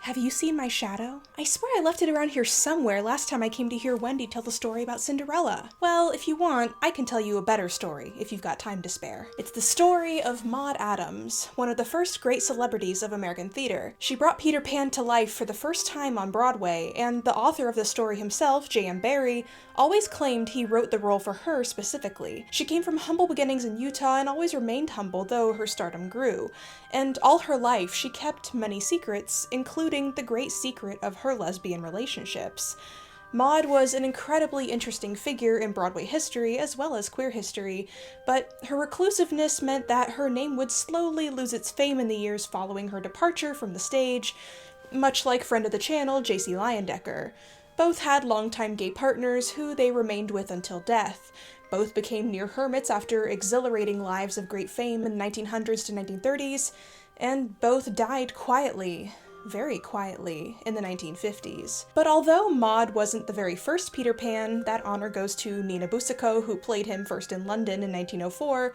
Have you seen my shadow? I swear I left it around here somewhere last time I came to hear Wendy tell the story about Cinderella. Well, if you want, I can tell you a better story, if you've got time to spare. It's the story of Maude Adams, one of the first great celebrities of American theater. She brought Peter Pan to life for the first time on Broadway, and the author of the story himself, J.M. Barrie, always claimed he wrote the role for her specifically. She came from humble beginnings in Utah and always remained humble, though her stardom grew. And all her life, she kept many secrets, including the great secret of her lesbian relationships. Maude was an incredibly interesting figure in Broadway history as well as queer history, but her reclusiveness meant that her name would slowly lose its fame in the years following her departure from the stage, much like friend of the channel J.C. Leyendecker. Both had longtime gay partners who they remained with until death. Both became near hermits after exhilarating lives of great fame in the 1900s to 1930s, and both died quietly. Very quietly, in the 1950s. But although Maude wasn't the very first Peter Pan, that honor goes to Nina Boucicault, who played him first in London in 1904,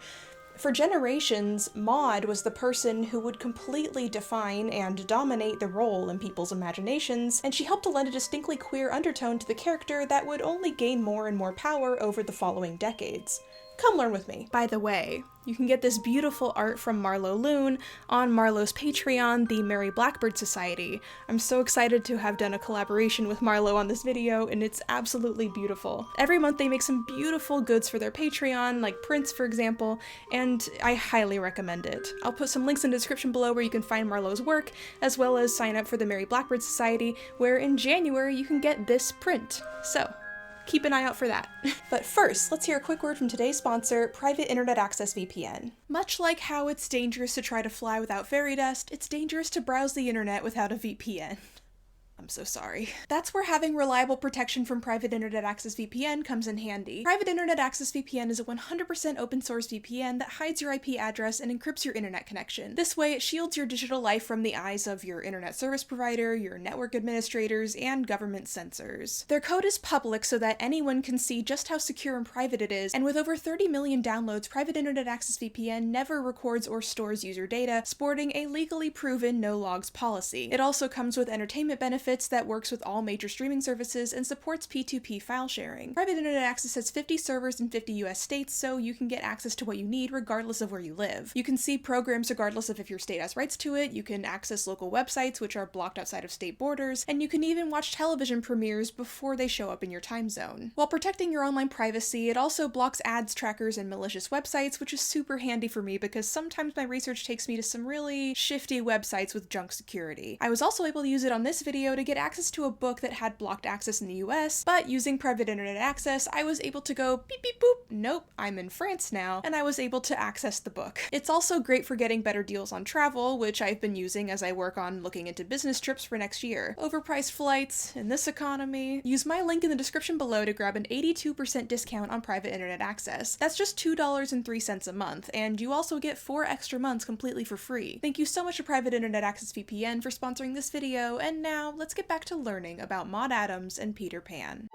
for generations, Maude was the person who would completely define and dominate the role in people's imaginations, and she helped to lend a distinctly queer undertone to the character that would only gain more and more power over the following decades. Come learn with me. By the way, you can get this beautiful art from Marlo Loon on Marlo's Patreon, the Mary Blackbird Society. I'm so excited to have done a collaboration with Marlo on this video, and it's absolutely beautiful. Every month they make some beautiful goods for their Patreon, like prints for example, and I highly recommend it. I'll put some links in the description below where you can find Marlo's work, as well as sign up for the Mary Blackbird Society, where in January you can get this print. So, keep an eye out for that. But first, let's hear a quick word from today's sponsor, Private Internet Access VPN. Much like how it's dangerous to try to fly without fairy dust, it's dangerous to browse the internet without a VPN. I'm so sorry. That's where having reliable protection from Private Internet Access VPN comes in handy. Private Internet Access VPN is a 100% open source VPN that hides your IP address and encrypts your internet connection. This way, it shields your digital life from the eyes of your internet service provider, your network administrators, and government censors. Their code is public so that anyone can see just how secure and private it is, and with over 30 million downloads, Private Internet Access VPN never records or stores user data, sporting a legally proven no logs policy. It also comes with entertainment benefits that works with all major streaming services and supports P2P file sharing. Private Internet Access has 50 servers in 50 US states, so you can get access to what you need regardless of where you live. You can see programs regardless of if your state has rights to it, you can access local websites which are blocked outside of state borders, and you can even watch television premieres before they show up in your time zone. While protecting your online privacy, it also blocks ads trackers and malicious websites, which is super handy for me because sometimes my research takes me to some really shifty websites with junk security. I was also able to use it on this video to get access to a book that had blocked access in the US, but using Private Internet Access, I was able to go beep beep boop, nope, I'm in France now, and I was able to access the book. It's also great for getting better deals on travel, which I've been using as I work on looking into business trips for next year. Overpriced flights, in this economy. Use my link in the description below to grab an 82% discount on Private Internet Access. That's just $2.03 a month, and you also get 4 extra months completely for free. Thank you so much to Private Internet Access VPN for sponsoring this video, and now let's get back to learning about Maude Adams and Peter Pan.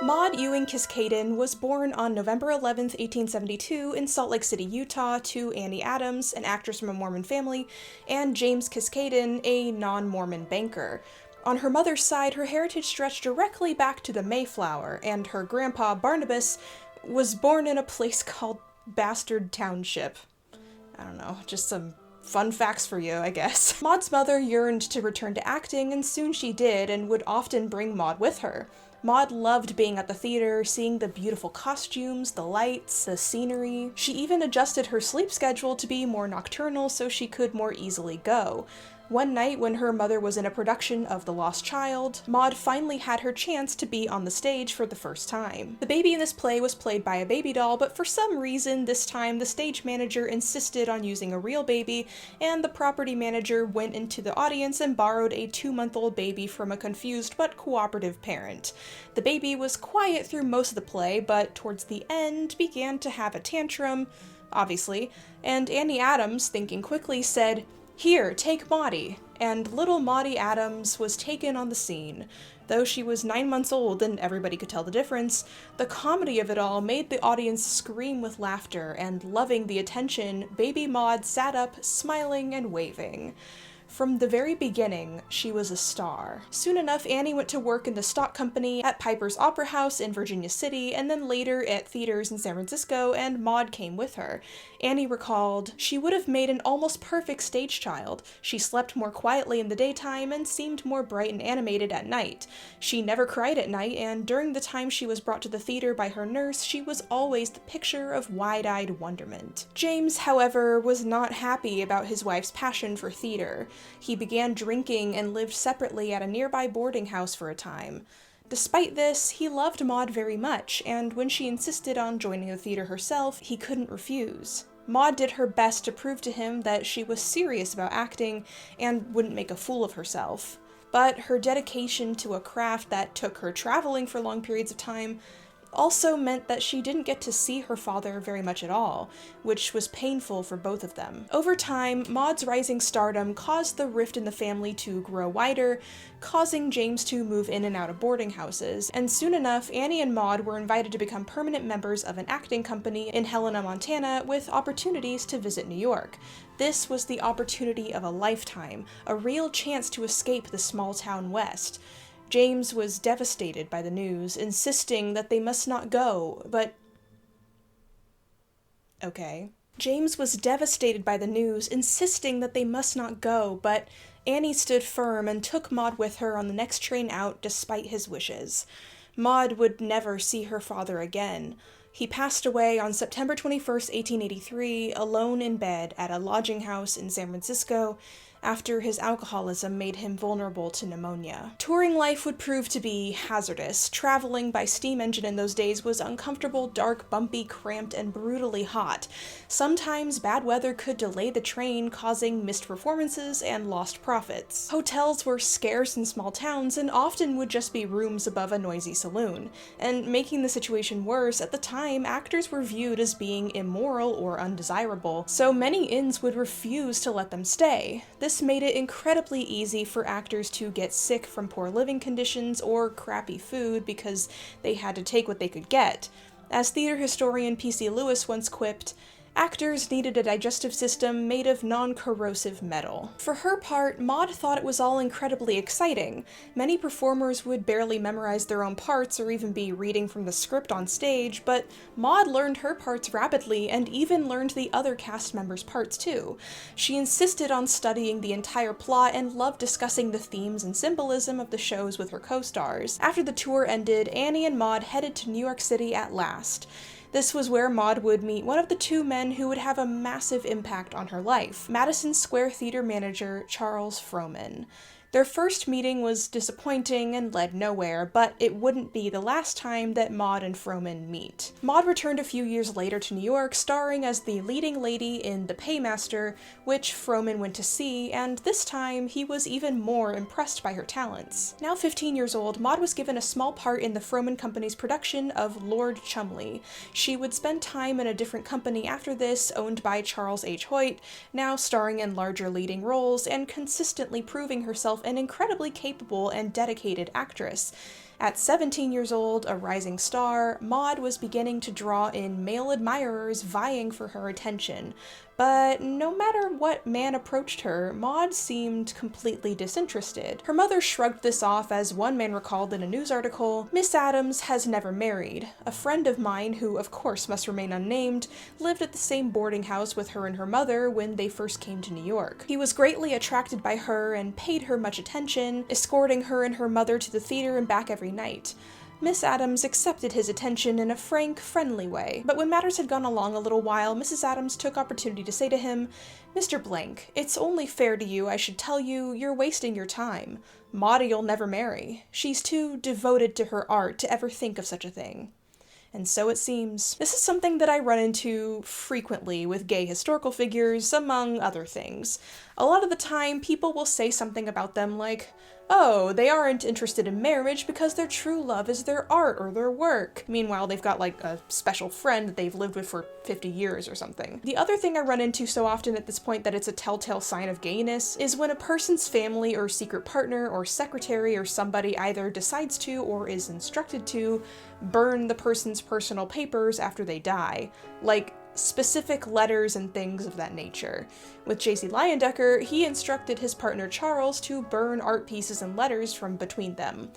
Maude Ewing Kiskaden was born on November 11, 1872 in Salt Lake City, Utah, to Annie Adams, an actress from a Mormon family, and James Kiskaden, a non-Mormon banker. On her mother's side, her heritage stretched directly back to the Mayflower, and her grandpa, Barnabas, was born in a place called Bastard Township. I don't know, just some fun facts for you, I guess. Maude's mother yearned to return to acting, and soon she did, and would often bring Maude with her. Maude loved being at the theater, seeing the beautiful costumes, the lights, the scenery. She even adjusted her sleep schedule to be more nocturnal so she could more easily go. One night, when her mother was in a production of The Lost Child, Maude finally had her chance to be on the stage for the first time. The baby in this play was played by a baby doll, but for some reason this time the stage manager insisted on using a real baby, and the property manager went into the audience and borrowed a 2-month-old baby from a confused but cooperative parent. The baby was quiet through most of the play, but towards the end began to have a tantrum, obviously, and Annie Adams, thinking quickly, said, "Here, take Maudie." and little Maude Adams was taken on the scene. Though she was 9 months old and everybody could tell the difference, the comedy of it all made the audience scream with laughter, and loving the attention, baby Maude sat up, smiling and waving. From the very beginning, she was a star. Soon enough, Annie went to work in the stock company at Piper's Opera House in Virginia City, and then later at theaters in San Francisco, and Maude came with her. Annie recalled, "She would have made an almost perfect stage child. She slept more quietly in the daytime and seemed more bright and animated at night. She never cried at night, and during the time she was brought to the theater by her nurse, she was always the picture of wide-eyed wonderment." James, however, was not happy about his wife's passion for theater. He began drinking and lived separately at a nearby boarding house for a time. Despite this, he loved Maude very much, and when she insisted on joining the theater herself, he couldn't refuse. Maude did her best to prove to him that she was serious about acting and wouldn't make a fool of herself. But her dedication to a craft that took her traveling for long periods of time also meant that she didn't get to see her father very much at all, which was painful for both of them. Over time, Maude's rising stardom caused the rift in the family to grow wider, causing James to move in and out of boarding houses, and soon enough, Annie and Maude were invited to become permanent members of an acting company in Helena, Montana, with opportunities to visit New York. This was the opportunity of a lifetime, a real chance to escape the small-town West. James was devastated by the news, insisting that they must not go, but... Okay. James was devastated by the news, insisting that they must not go, but Annie stood firm and took Maude with her on the next train out despite his wishes. Maude would never see her father again. He passed away on September 21st, 1883, alone in bed at a lodging house in San Francisco, after his alcoholism made him vulnerable to pneumonia. Touring life would prove to be hazardous. Traveling by steam engine in those days was uncomfortable, dark, bumpy, cramped, and brutally hot. Sometimes bad weather could delay the train, causing missed performances and lost profits. Hotels were scarce in small towns and often would just be rooms above a noisy saloon. And making the situation worse, at the time, actors were viewed as being immoral or undesirable, so many inns would refuse to let them stay. This made it incredibly easy for actors to get sick from poor living conditions or crappy food because they had to take what they could get. As theater historian P.C. Lewis once quipped, actors needed a digestive system made of non-corrosive metal. For her part, Maude thought it was all incredibly exciting. Many performers would barely memorize their own parts or even be reading from the script on stage, but Maude learned her parts rapidly and even learned the other cast members' parts too. She insisted on studying the entire plot and loved discussing the themes and symbolism of the shows with her co-stars. After the tour ended, Annie and Maude headed to New York City at last. This was where Maude would meet one of the two men who would have a massive impact on her life, Madison Square Theater manager Charles Frohman. Their first meeting was disappointing and led nowhere, but it wouldn't be the last time that Maude and Frohman meet. Maude returned a few years later to New York, starring as the leading lady in The Paymaster, which Frohman went to see, and this time he was even more impressed by her talents. Now 15 years old, Maude was given a small part in the Frohman Company's production of Lord Cholmondeley. She would spend time in a different company after this, owned by Charles H. Hoyt, now starring in larger leading roles and consistently proving herself an incredibly capable and dedicated actress. At 17 years old, a rising star, Maude was beginning to draw in male admirers vying for her attention. But no matter what man approached her, Maude seemed completely disinterested. Her mother shrugged this off as one man recalled in a news article, "Miss Adams has never married. A friend of mine, who of course must remain unnamed, lived at the same boarding house with her and her mother when they first came to New York. He was greatly attracted by her and paid her much attention, escorting her and her mother to the theater and back every night. Miss Adams accepted his attention in a frank, friendly way, but when matters had gone along a little while, Mrs. Adams took opportunity to say to him, 'Mr. Blank, it's only fair to you I should tell you you're wasting your time. Maudie'll never marry. She's too devoted to her art to ever think of such a thing.' And so it seems. This is something that I run into frequently with gay historical figures, among other things. A lot of the time, people will say something about them like, oh, they aren't interested in marriage because their true love is their art or their work. Meanwhile, they've got like a special friend that they've lived with for 50 years or something. The other thing I run into so often at this point that it's a telltale sign of gayness is when a person's family or secret partner or secretary or somebody either decides to or is instructed to burn the person's personal papers after they die. Like, specific letters and things of that nature. With J.C. Leyendecker, he instructed his partner Charles to burn art pieces and letters from between them.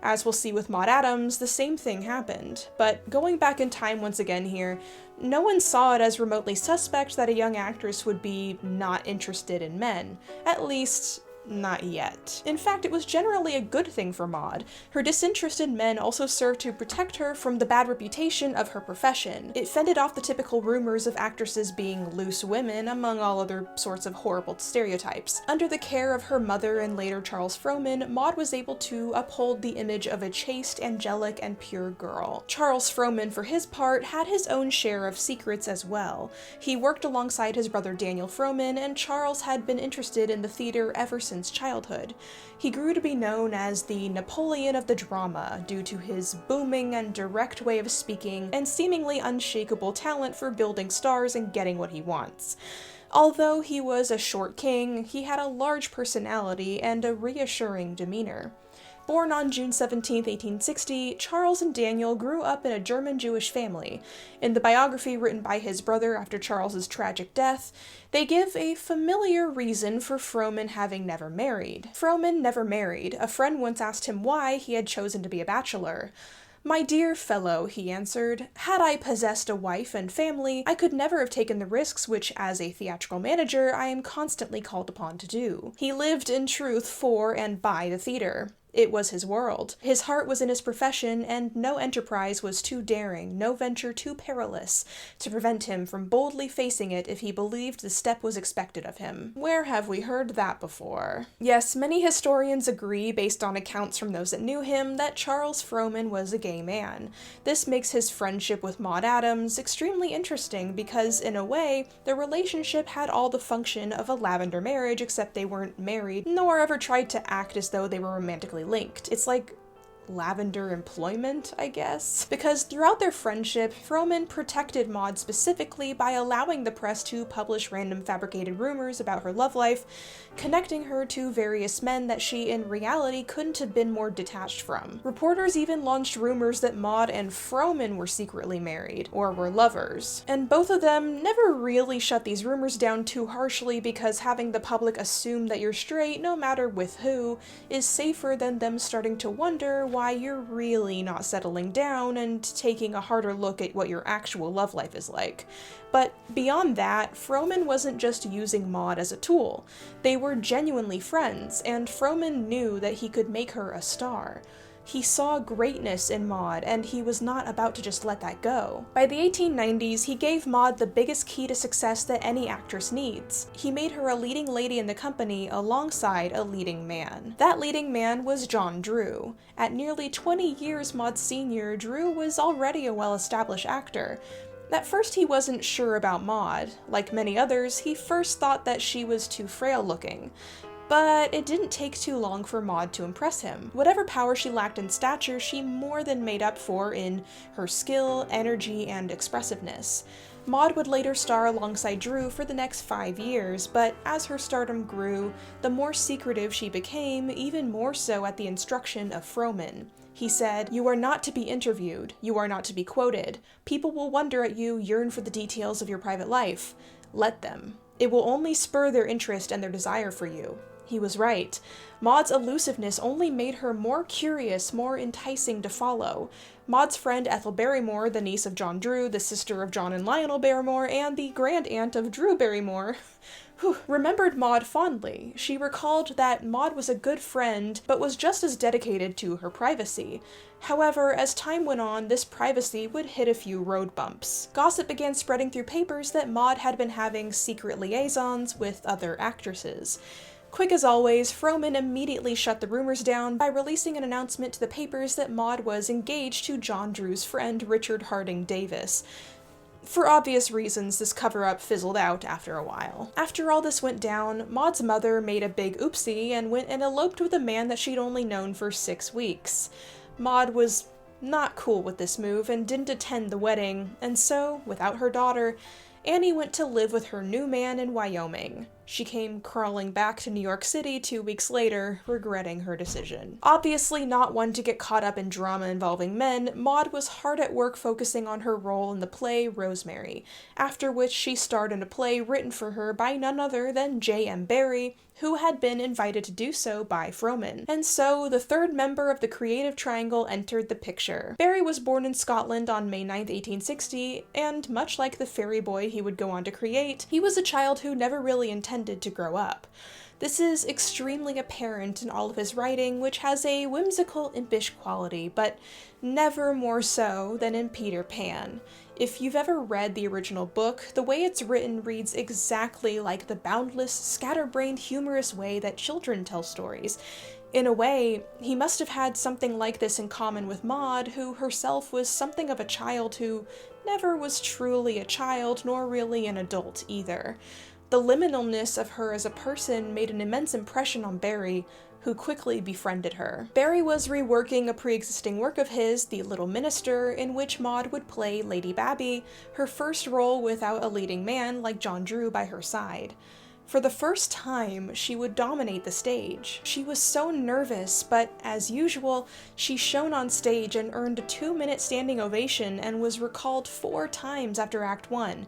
As we'll see with Maude Adams, the same thing happened. But going back in time once again here, no one saw it as remotely suspect that a young actress would be not interested in men. At least, not yet. In fact, it was generally a good thing for Maude. Her disinterest in men also served to protect her from the bad reputation of her profession. It fended off the typical rumors of actresses being loose women, among all other sorts of horrible stereotypes. Under the care of her mother and later Charles Frohman, Maude was able to uphold the image of a chaste, angelic, and pure girl. Charles Frohman, for his part, had his own share of secrets as well. He worked alongside his brother Daniel Frohman, and Charles had been interested in the theater ever since childhood. He grew to be known as the Napoleon of the drama due to his booming and direct way of speaking and seemingly unshakable talent for building stars and getting what he wants. Although he was a short king, he had a large personality and a reassuring demeanor. Born on June 17, 1860, Charles and Daniel grew up in a German-Jewish family. In the biography written by his brother after Charles's tragic death, they give a familiar reason for Frohman having never married. Frohman never married. A friend once asked him why he had chosen to be a bachelor. "My dear fellow," he answered, "had I possessed a wife and family, I could never have taken the risks which, as a theatrical manager, I am constantly called upon to do." He lived, in truth, for and by the theater. It was his world. His heart was in his profession, and no enterprise was too daring, no venture too perilous, to prevent him from boldly facing it if he believed the step was expected of him. Where have we heard that before? Yes, many historians agree, based on accounts from those that knew him, that Charles Frohman was a gay man. This makes his friendship with Maude Adams extremely interesting because, in a way, their relationship had all the function of a lavender marriage, except they weren't married, nor ever tried to act as though they were romantically linked. It's like lavender employment, I guess? Because throughout their friendship, Frohman protected Maude specifically by allowing the press to publish random fabricated rumors about her love life, connecting her to various men that she in reality couldn't have been more detached from. Reporters even launched rumors that Maude and Frohman were secretly married, or were lovers. And both of them never really shut these rumors down too harshly because having the public assume that you're straight, no matter with who, is safer than them starting to wonder why you're really not settling down and taking a harder look at what your actual love life is like. But beyond that, Frohman wasn't just using Maude as a tool. They were genuinely friends, and Frohman knew that he could make her a star. He saw greatness in Maude, and he was not about to just let that go. By the 1890s, he gave Maude the biggest key to success that any actress needs. He made her a leading lady in the company alongside a leading man. That leading man was John Drew. At nearly 20 years Maude's senior, Drew was already a well-established actor. At first he wasn't sure about Maude. Like many others, he first thought that she was too frail looking. But it didn't take too long for Maude to impress him. Whatever power she lacked in stature, she more than made up for in her skill, energy, and expressiveness. Maude would later star alongside Drew for the next 5 years, but as her stardom grew, the more secretive she became, even more so at the instruction of Frohman. He said, "You are not to be interviewed. You are not to be quoted. People will wonder at you, yearn for the details of your private life. Let them. It will only spur their interest and their desire for you." He was right. Maude's elusiveness only made her more curious, more enticing to follow. Maude's friend Ethel Barrymore, the niece of John Drew, the sister of John and Lionel Barrymore, and the grand-aunt of Drew Barrymore, remembered Maude fondly. She recalled that Maude was a good friend, but was just as dedicated to her privacy. However, as time went on, this privacy would hit a few road bumps. Gossip began spreading through papers that Maude had been having secret liaisons with other actresses. Quick as always, Frohman immediately shut the rumors down by releasing an announcement to the papers that Maude was engaged to John Drew's friend Richard Harding Davis. For obvious reasons, this cover-up fizzled out after a while. After all this went down, Maude's mother made a big oopsie and went and eloped with a man that she'd only known for 6 weeks. Maude was not cool with this move and didn't attend the wedding, and so, without her daughter, Annie went to live with her new man in Wyoming. She came crawling back to New York City 2 weeks later, regretting her decision. Obviously not one to get caught up in drama involving men, Maude was hard at work focusing on her role in the play Rosemary, after which she starred in a play written for her by none other than J.M. Barrie, who had been invited to do so by Frohman. And so, the third member of the creative triangle entered the picture. Barrie was born in Scotland on May 9, 1860, and much like the fairy boy he would go on to create, he was a child who never really intended to grow up. This is extremely apparent in all of his writing, which has a whimsical, impish quality, but never more so than in Peter Pan. If you've ever read the original book, the way it's written reads exactly like the boundless, scatterbrained, humorous way that children tell stories. In a way, he must have had something like this in common with Maude, who herself was something of a child who never was truly a child, nor really an adult either. The liminalness of her as a person made an immense impression on Barrie, who quickly befriended her. Barrie was reworking a pre-existing work of his, The Little Minister, in which Maude would play Lady Babby, her first role without a leading man like John Drew by her side. For the first time, she would dominate the stage. She was so nervous, but as usual, she shone on stage and earned a 2-minute standing ovation and was recalled 4 times after Act 1,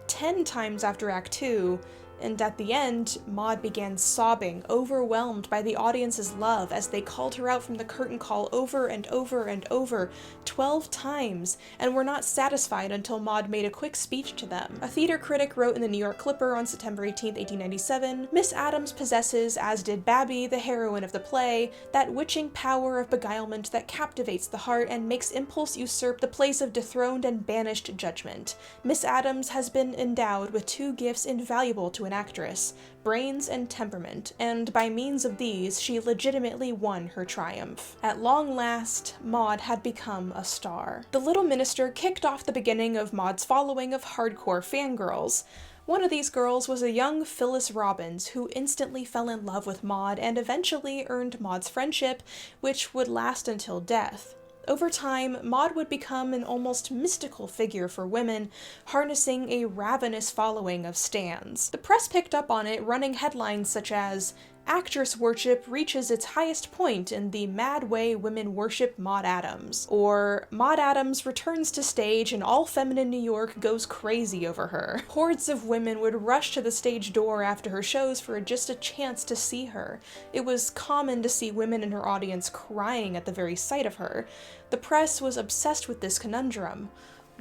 10 times after Act 2, and at the end, Maude began sobbing, overwhelmed by the audience's love as they called her out from the curtain call over and over and over, 12 times, and were not satisfied until Maude made a quick speech to them. A theater critic wrote in the New York Clipper on September 18, 1897, "Miss Adams possesses, as did Babby, the heroine of the play, that witching power of beguilement that captivates the heart and makes impulse usurp the place of dethroned and banished judgment. Miss Adams has been endowed with 2 gifts invaluable to an actress, brains and temperament, and by means of these she legitimately won her triumph." At long last, Maude had become a star. The Little Minister kicked off the beginning of Maude's following of hardcore fangirls. One of these girls was a young Phyllis Robbins, who instantly fell in love with Maude and eventually earned Maude's friendship, which would last until death. Over time, Maude would become an almost mystical figure for women, harnessing a ravenous following of stans. The press picked up on it, running headlines such as, "Actress worship reaches its highest point in the mad way women worship Maude Adams," or "Maude Adams returns to stage and all feminine New York goes crazy over her." Hordes of women would rush to the stage door after her shows for just a chance to see her. It was common to see women in her audience crying at the very sight of her. The press was obsessed with this conundrum.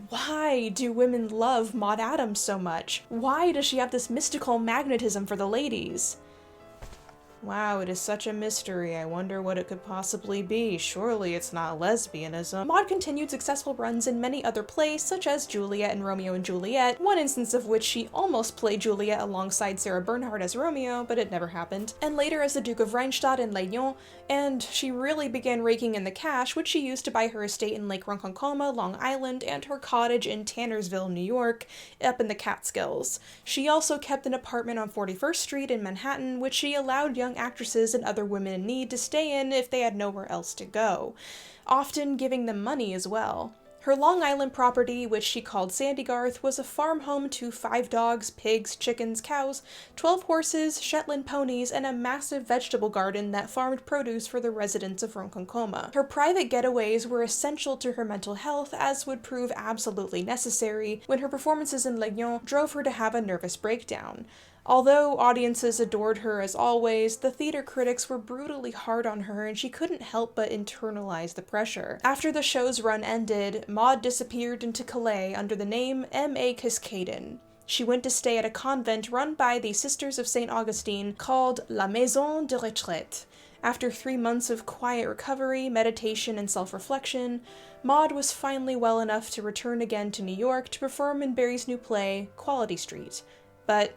Why do women love Maude Adams so much? Why does she have this mystical magnetism for the ladies? Wow, it is such a mystery. I wonder what it could possibly be. Surely it's not lesbianism. Maude continued successful runs in many other plays, such as Juliet and Romeo and Juliet, one instance of which she almost played Juliet alongside Sarah Bernhardt as Romeo, but it never happened, and later as the Duke of Rheinstadt in Les Lions, and she really began raking in the cash, which she used to buy her estate in Lake Ronkonkoma, Long Island, and her cottage in Tannersville, New York, up in the Catskills. She also kept an apartment on 41st Street in Manhattan, which she allowed young actresses and other women in need to stay in if they had nowhere else to go, often giving them money as well. Her Long Island property, which she called Sandygarth, was a farm home to 5 dogs, pigs, chickens, cows, 12 horses, Shetland ponies, and a massive vegetable garden that farmed produce for the residents of Ronkonkoma. Her private getaways were essential to her mental health, as would prove absolutely necessary when her performances in Les Lions drove her to have a nervous breakdown. Although audiences adored her as always, the theater critics were brutally hard on her and she couldn't help but internalize the pressure. After the show's run ended, Maude disappeared into Calais under the name M.A. Cascaden. She went to stay at a convent run by the Sisters of St. Augustine called La Maison de Retraite. After 3 months of quiet recovery, meditation, and self-reflection, Maude was finally well enough to return again to New York to perform in Barrie's new play, Quality Street. But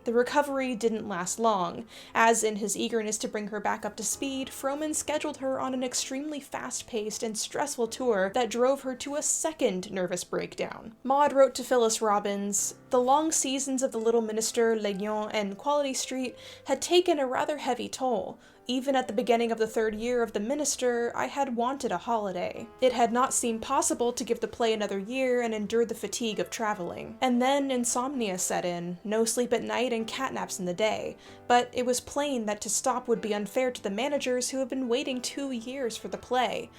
The recovery didn't last long, as in his eagerness to bring her back up to speed, Frohman scheduled her on an extremely fast-paced and stressful tour that drove her to a second nervous breakdown. Maude wrote to Phyllis Robbins, "The long seasons of The Little Minister, L'Aiglon, and Quality Street had taken a rather heavy toll. Even at the beginning of the third year of The Minister, I had wanted a holiday. It had not seemed possible to give the play another year and endure the fatigue of traveling. And then insomnia set in, no sleep at night and catnaps in the day. But it was plain that to stop would be unfair to the managers who had been waiting 2 years for the play.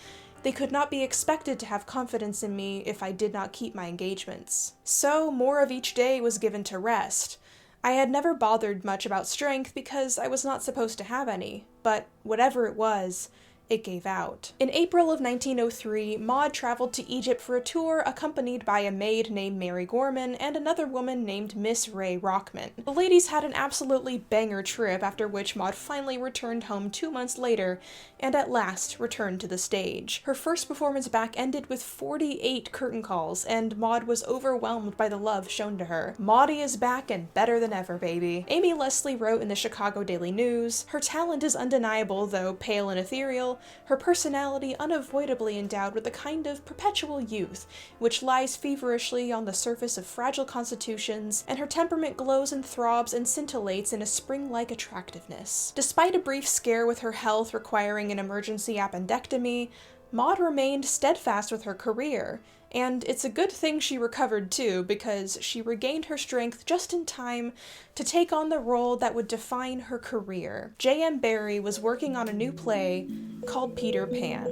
They could not be expected to have confidence in me if I did not keep my engagements. So more of each day was given to rest. I had never bothered much about strength because I was not supposed to have any, but whatever it was, it gave out." In April of 1903, Maude traveled to Egypt for a tour accompanied by a maid named Mary Gorman and another woman named Miss Ray Rockman. The ladies had an absolutely banger trip, after which Maude finally returned home 2 months later and at last returned to the stage. Her first performance back ended with 48 curtain calls, and Maude was overwhelmed by the love shown to her. "Maudie is back and better than ever, baby." Amy Leslie wrote in the Chicago Daily News, "Her talent is undeniable, though pale and ethereal, her personality unavoidably endowed with a kind of perpetual youth, which lies feverishly on the surface of fragile constitutions, and her temperament glows and throbs and scintillates in a spring-like attractiveness." Despite a brief scare with her health requiring an emergency appendectomy, Maude remained steadfast with her career. And it's a good thing she recovered too, because she regained her strength just in time to take on the role that would define her career. J.M. Barrie was working on a new play called Peter Pan.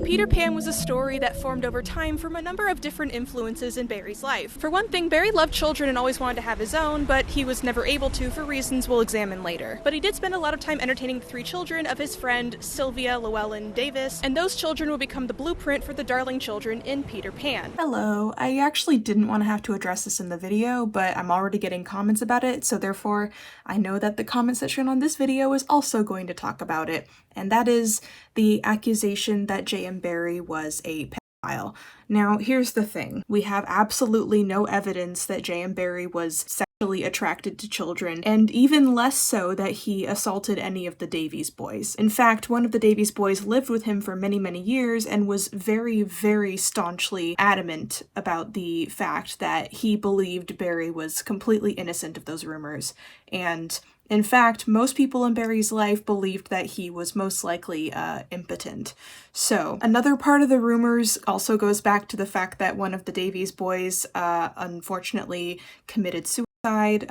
Peter Pan was a story that formed over time from a number of different influences in Barrie's life. For one thing, Barrie loved children and always wanted to have his own, but he was never able to for reasons we'll examine later. But he did spend a lot of time entertaining the 3 children of his friend Sylvia Llewellyn Davis, and those children will become the blueprint for the darling children in Peter Pan. Hello, I actually didn't want to have to address this in the video, but I'm already getting comments about it, so therefore I know that the comment section on this video is also going to talk about it, and that is the accusation that J.M. Barrie was a pedophile. Now, here's the thing. We have absolutely no evidence that J.M. Barrie was sexually attracted to children, and even less so that he assaulted any of the Davies boys. In fact, one of the Davies boys lived with him for many, many years and was very, very staunchly adamant about the fact that he believed Barrie was completely innocent of those rumors. And in fact, most people in Barrie's life believed that he was most likely impotent. So, another part of the rumors also goes back to the fact that one of the Davies boys unfortunately committed suicide.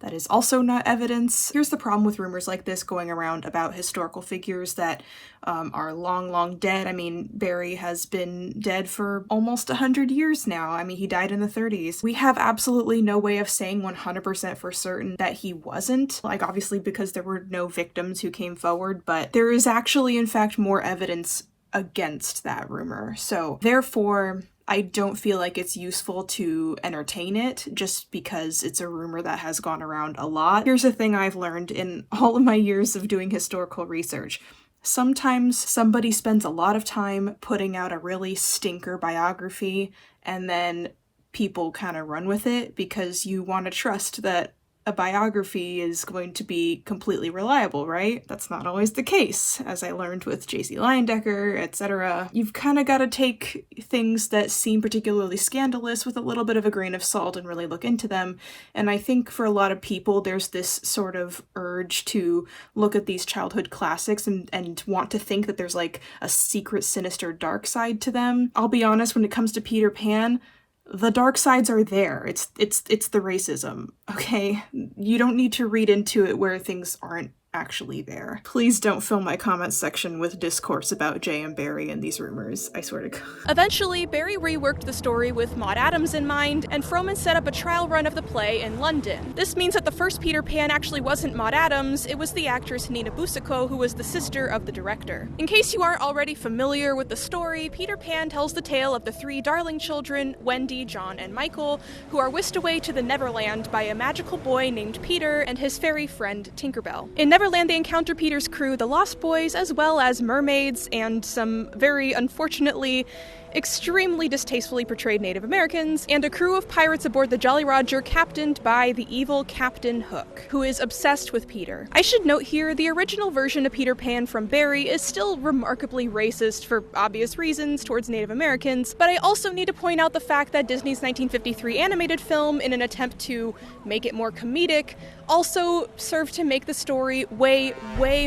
That is also not evidence. Here's the problem with rumors like this going around about historical figures that are long, long dead. I mean, Barrie has been dead for almost 100 years now. I mean, he died in the 30s. We have absolutely no way of saying 100% for certain that he wasn't, like obviously because there were no victims who came forward, but there is actually, in fact, more evidence against that rumor. So, therefore, I don't feel like it's useful to entertain it just because it's a rumor that has gone around a lot. Here's a thing I've learned in all of my years of doing historical research. Sometimes somebody spends a lot of time putting out a really stinker biography and then people kind of run with it because you want to trust that a biography is going to be completely reliable, right? That's not always the case, as I learned with J.C. Leyendecker, etc. You've kind of got to take things that seem particularly scandalous with a little bit of a grain of salt and really look into them. And I think for a lot of people, there's this sort of urge to look at these childhood classics and want to think that there's like a secret, sinister dark side to them. I'll be honest, when it comes to Peter Pan, the dark sides are there. It's the racism, okay? You don't need to read into it where things aren't actually there. Please don't fill my comments section with discourse about J.M. Barrie and these rumors, I swear to God. Eventually, Barrie reworked the story with Maude Adams in mind, and Frohman set up a trial run of the play in London. This means that the first Peter Pan actually wasn't Maude Adams, it was the actress Nina Boucicaut, who was the sister of the director. In case you aren't already familiar with the story, Peter Pan tells the tale of the 3 darling children, Wendy, John, and Michael, who are whisked away to the Neverland by a magical boy named Peter and his fairy friend Tinkerbell. In Neverland, they encounter Peter's crew, the Lost Boys, as well as mermaids and some very unfortunately extremely distastefully portrayed Native Americans, and a crew of pirates aboard the Jolly Roger captained by the evil Captain Hook, who is obsessed with Peter. I should note here, the original version of Peter Pan from Barrie is still remarkably racist for obvious reasons towards Native Americans, but I also need to point out the fact that Disney's 1953 animated film, in an attempt to make it more comedic, also served to make the story way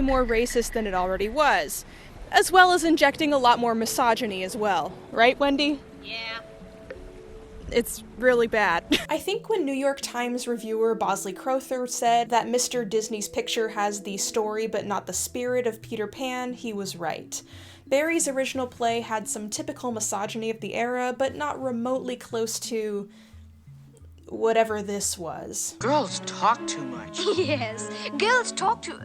more racist than it already was, as well as injecting a lot more misogyny as well. Right, Wendy? Yeah. It's really bad. I think when New York Times reviewer Bosley Crowther said that Mr. Disney's picture has the story but not the spirit of Peter Pan, he was right. Barrie's original play had some typical misogyny of the era, but not remotely close to whatever this was. Girls talk too much. Yes, girls talk to...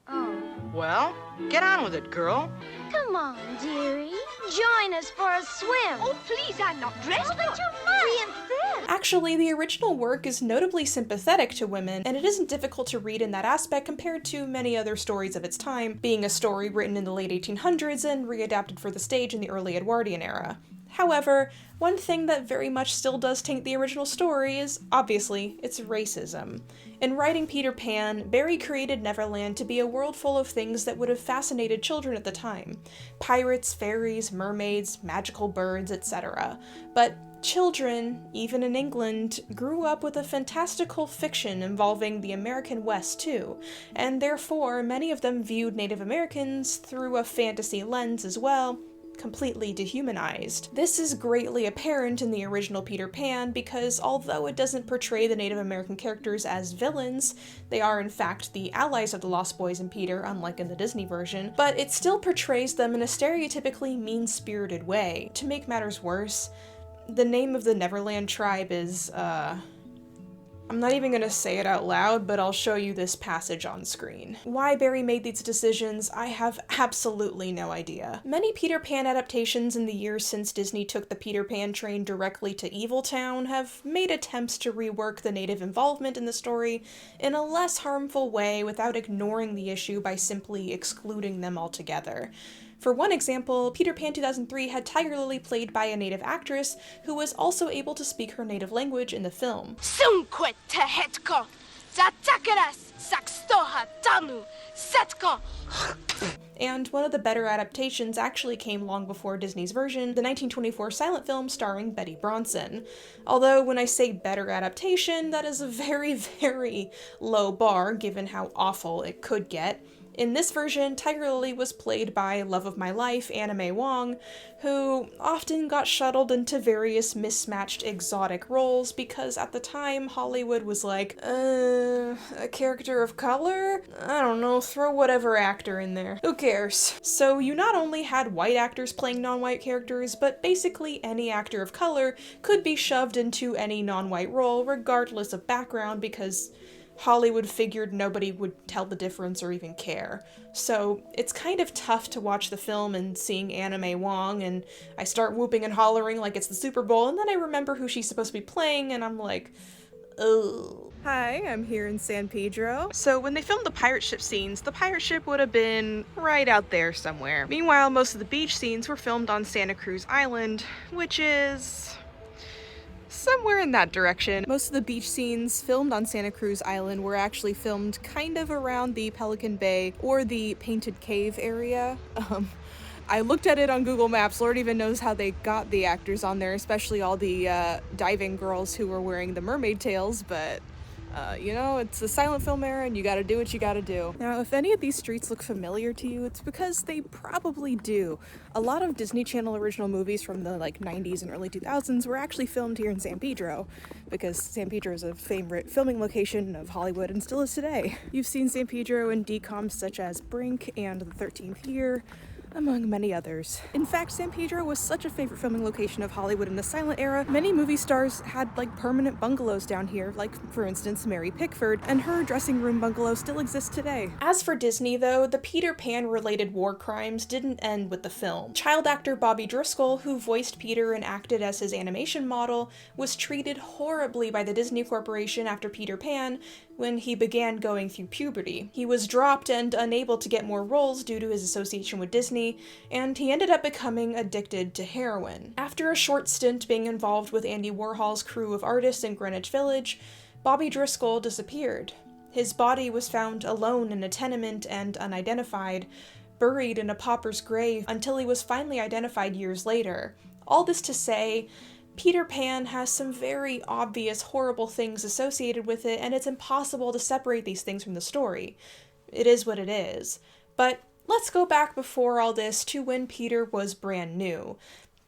Oh. Well, get on with it, girl. Come on, dearie. Join us for a swim. Oh, please, I'm not dressed. Oh, but you must. Actually, the original work is notably sympathetic to women, and it isn't difficult to read in that aspect compared to many other stories of its time, being a story written in the late 1800s and readapted for the stage in the early Edwardian era. However, one thing that very much still does taint the original story is, obviously, its racism. In writing Peter Pan, Barrie created Neverland to be a world full of things that would have fascinated children at the time. Pirates, fairies, mermaids, magical birds, etc. But children, even in England, grew up with a fantastical fiction involving the American West too, and therefore many of them viewed Native Americans through a fantasy lens as well, completely dehumanized. This is greatly apparent in the original Peter Pan because although it doesn't portray the Native American characters as villains, they are in fact the allies of the Lost Boys and Peter, unlike in the Disney version, but it still portrays them in a stereotypically mean-spirited way. To make matters worse, the name of the Neverland tribe is, I'm not even gonna say it out loud, but I'll show you this passage on screen. Why Barrie made these decisions, I have absolutely no idea. Many Peter Pan adaptations in the years since Disney took the Peter Pan train directly to Eviltown have made attempts to rework the Native involvement in the story in a less harmful way without ignoring the issue by simply excluding them altogether. For one example, Peter Pan 2003 had Tiger Lily played by a native actress who was also able to speak her native language in the film. And one of the better adaptations actually came long before Disney's version, the 1924 silent film starring Betty Bronson. Although when I say better adaptation, that is a very low bar given how awful it could get. In this version, Tiger Lily was played by love of my life, Anna May Wong, who often got shuttled into various mismatched exotic roles because at the time Hollywood was like, a character of color? I don't know, throw whatever actor in there. Who cares? So you not only had white actors playing non-white characters, but basically any actor of color could be shoved into any non-white role regardless of background because Hollywood figured nobody would tell the difference or even care. So it's kind of tough to watch the film and seeing Anna May Wong, and I start whooping and hollering like it's the Super Bowl, and then I remember who she's supposed to be playing, and I'm like, ugh. Hi, I'm here in San Pedro. So when they filmed the pirate ship scenes, the pirate ship would have been right out there somewhere. Meanwhile, most of the beach scenes were filmed on Santa Cruz Island, which is somewhere in that direction. Most of the beach scenes filmed on Santa Cruz Island were actually filmed kind of around the Pelican Bay or the Painted Cave area. I looked at it on Google Maps. Lord even knows how they got the actors on there, especially all the diving girls who were wearing the mermaid tails, but you know, it's the silent film era and you gotta do what you gotta do. Now, if any of these streets look familiar to you, it's because they probably do. A lot of Disney Channel original movies from the 90s and early 2000s were actually filmed here in San Pedro, because San Pedro is a favorite filming location of Hollywood and still is today. You've seen San Pedro in DCOMs such as Brink and The 13th Year, among many others. In fact, San Pedro was such a favorite filming location of Hollywood in the silent era, many movie stars had permanent bungalows down here, like for instance Mary Pickford, and her dressing room bungalow still exists today. As for Disney though, the Peter Pan related war crimes didn't end with the film. Child actor Bobby Driscoll, who voiced Peter and acted as his animation model, was treated horribly by the Disney Corporation after Peter Pan when he began going through puberty. He was dropped and unable to get more roles due to his association with Disney, and he ended up becoming addicted to heroin. After a short stint being involved with Andy Warhol's crew of artists in Greenwich Village, Bobby Driscoll disappeared. His body was found alone in a tenement and unidentified, buried in a pauper's grave until he was finally identified years later. All this to say, Peter Pan has some very obvious horrible things associated with it, and it's impossible to separate these things from the story. It is what it is. But let's go back before all this to when Peter was brand new.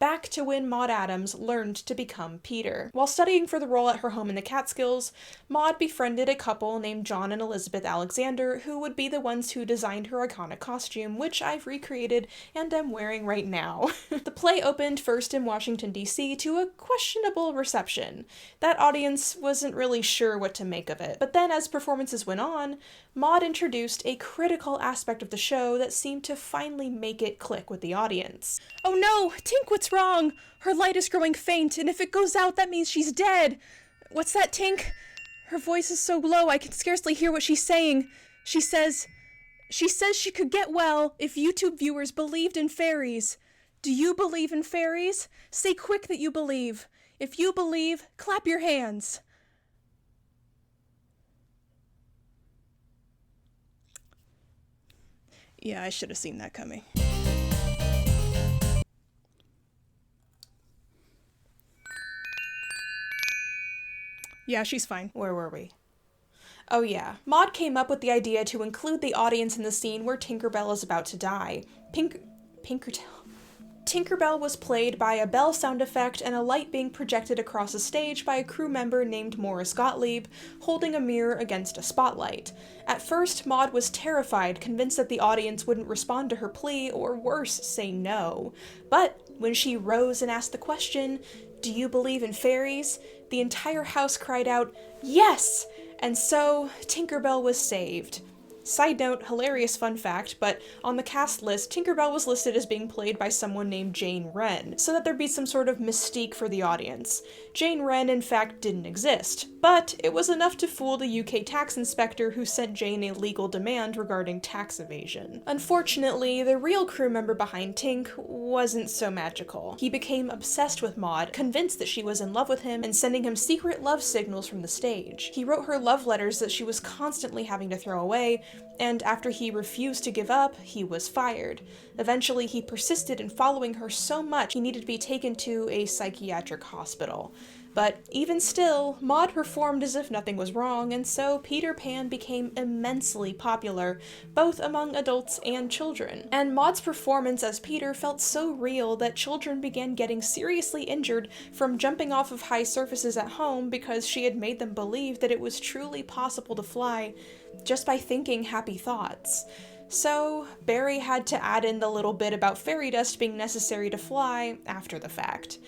Back to when Maude Adams learned to become Peter. While studying for the role at her home in the Catskills, Maude befriended a couple named John and Elizabeth Alexander, who would be the ones who designed her iconic costume, which I've recreated and am wearing right now. The play opened first in Washington, D.C. to a questionable reception. That audience wasn't really sure what to make of it. But then as performances went on, Maude introduced a critical aspect of the show that seemed to finally make it click with the audience. "Oh no! Tink, what's wrong? Her light is growing faint, and if it goes out, that means she's dead. What's that, Tink? Her voice is so low I can scarcely hear what she's saying. She says she could get well if YouTube viewers believed in fairies. Do you believe in fairies? Say quick that you believe. If you believe, clap your hands." Yeah, I should have seen that coming. Yeah, she's fine. Where were we? Oh yeah. Maude came up with the idea to include the audience in the scene where Tinkerbell is about to die. Tinkerbell was played by a bell sound effect and a light being projected across a stage by a crew member named Morris Gottlieb, holding a mirror against a spotlight. At first, Maude was terrified, convinced that the audience wouldn't respond to her plea, or worse, say no. But when she rose and asked the question, "Do you believe in fairies?" the entire house cried out, "Yes!" And so, Tinkerbell was saved. Side note, hilarious fun fact, but on the cast list, Tinkerbell was listed as being played by someone named Jane Wren, so that there'd be some sort of mystique for the audience. Jane Wren, in fact, didn't exist, but it was enough to fool the UK tax inspector who sent Jane a legal demand regarding tax evasion. Unfortunately, the real crew member behind Tink wasn't so magical. He became obsessed with Maude, convinced that she was in love with him, and sending him secret love signals from the stage. He wrote her love letters that she was constantly having to throw away, and after he refused to give up, he was fired. Eventually, he persisted in following her so much he needed to be taken to a psychiatric hospital. But even still, Maude performed as if nothing was wrong, and so Peter Pan became immensely popular, both among adults and children. And Maude's performance as Peter felt so real that children began getting seriously injured from jumping off of high surfaces at home because she had made them believe that it was truly possible to fly just by thinking happy thoughts. So, Barrie had to add in the little bit about fairy dust being necessary to fly after the fact.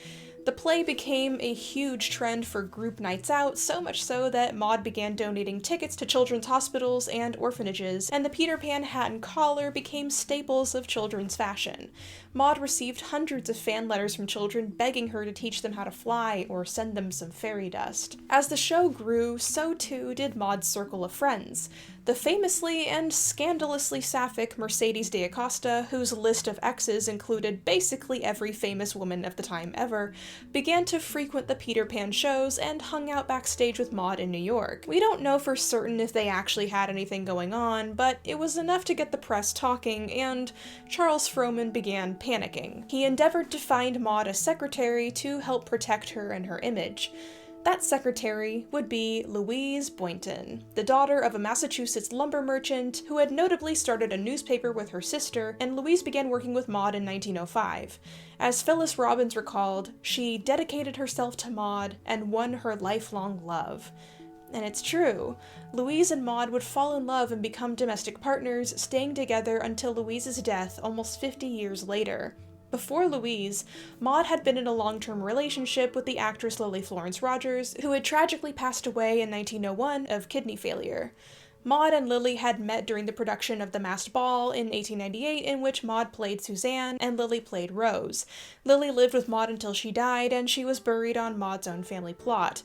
The play became a huge trend for group nights out, so much so that Maude began donating tickets to children's hospitals and orphanages, and the Peter Pan hat and collar became staples of children's fashion. Maude received hundreds of fan letters from children begging her to teach them how to fly or send them some fairy dust. As the show grew, so too did Maude's circle of friends. The famously and scandalously sapphic Mercedes de Acosta, whose list of exes included basically every famous woman of the time ever, began to frequent the Peter Pan shows and hung out backstage with Maude in New York. We don't know for certain if they actually had anything going on, but it was enough to get the press talking, and Charles Frohman began panicking. He endeavored to find Maude a secretary to help protect her and her image. That secretary would be Louise Boynton, the daughter of a Massachusetts lumber merchant who had notably started a newspaper with her sister, and Louise began working with Maude in 1905. As Phyllis Robbins recalled, she dedicated herself to Maude and won her lifelong love. And it's true. Louise and Maude would fall in love and become domestic partners, staying together until Louise's death almost 50 years later. Before Louise, Maude had been in a long-term relationship with the actress Lily Florence Rogers, who had tragically passed away in 1901 of kidney failure. Maude and Lily had met during the production of The Masked Ball in 1898, in which Maude played Suzanne and Lily played Rose. Lily lived with Maude until she died, and she was buried on Maude's own family plot.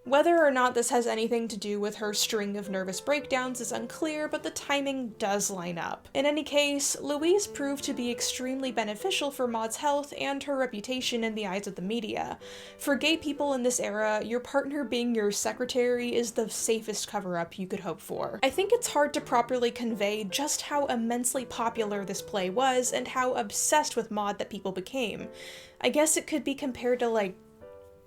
Whether or not this has anything to do with her string of nervous breakdowns is unclear, but the timing does line up. In any case, Louise proved to be extremely beneficial for Maude's health and her reputation in the eyes of the media. For gay people in this era, your partner being your secretary is the safest cover-up you could hope for. I think it's hard to properly convey just how immensely popular this play was and how obsessed with Maude that people became. I guess it could be compared to, like,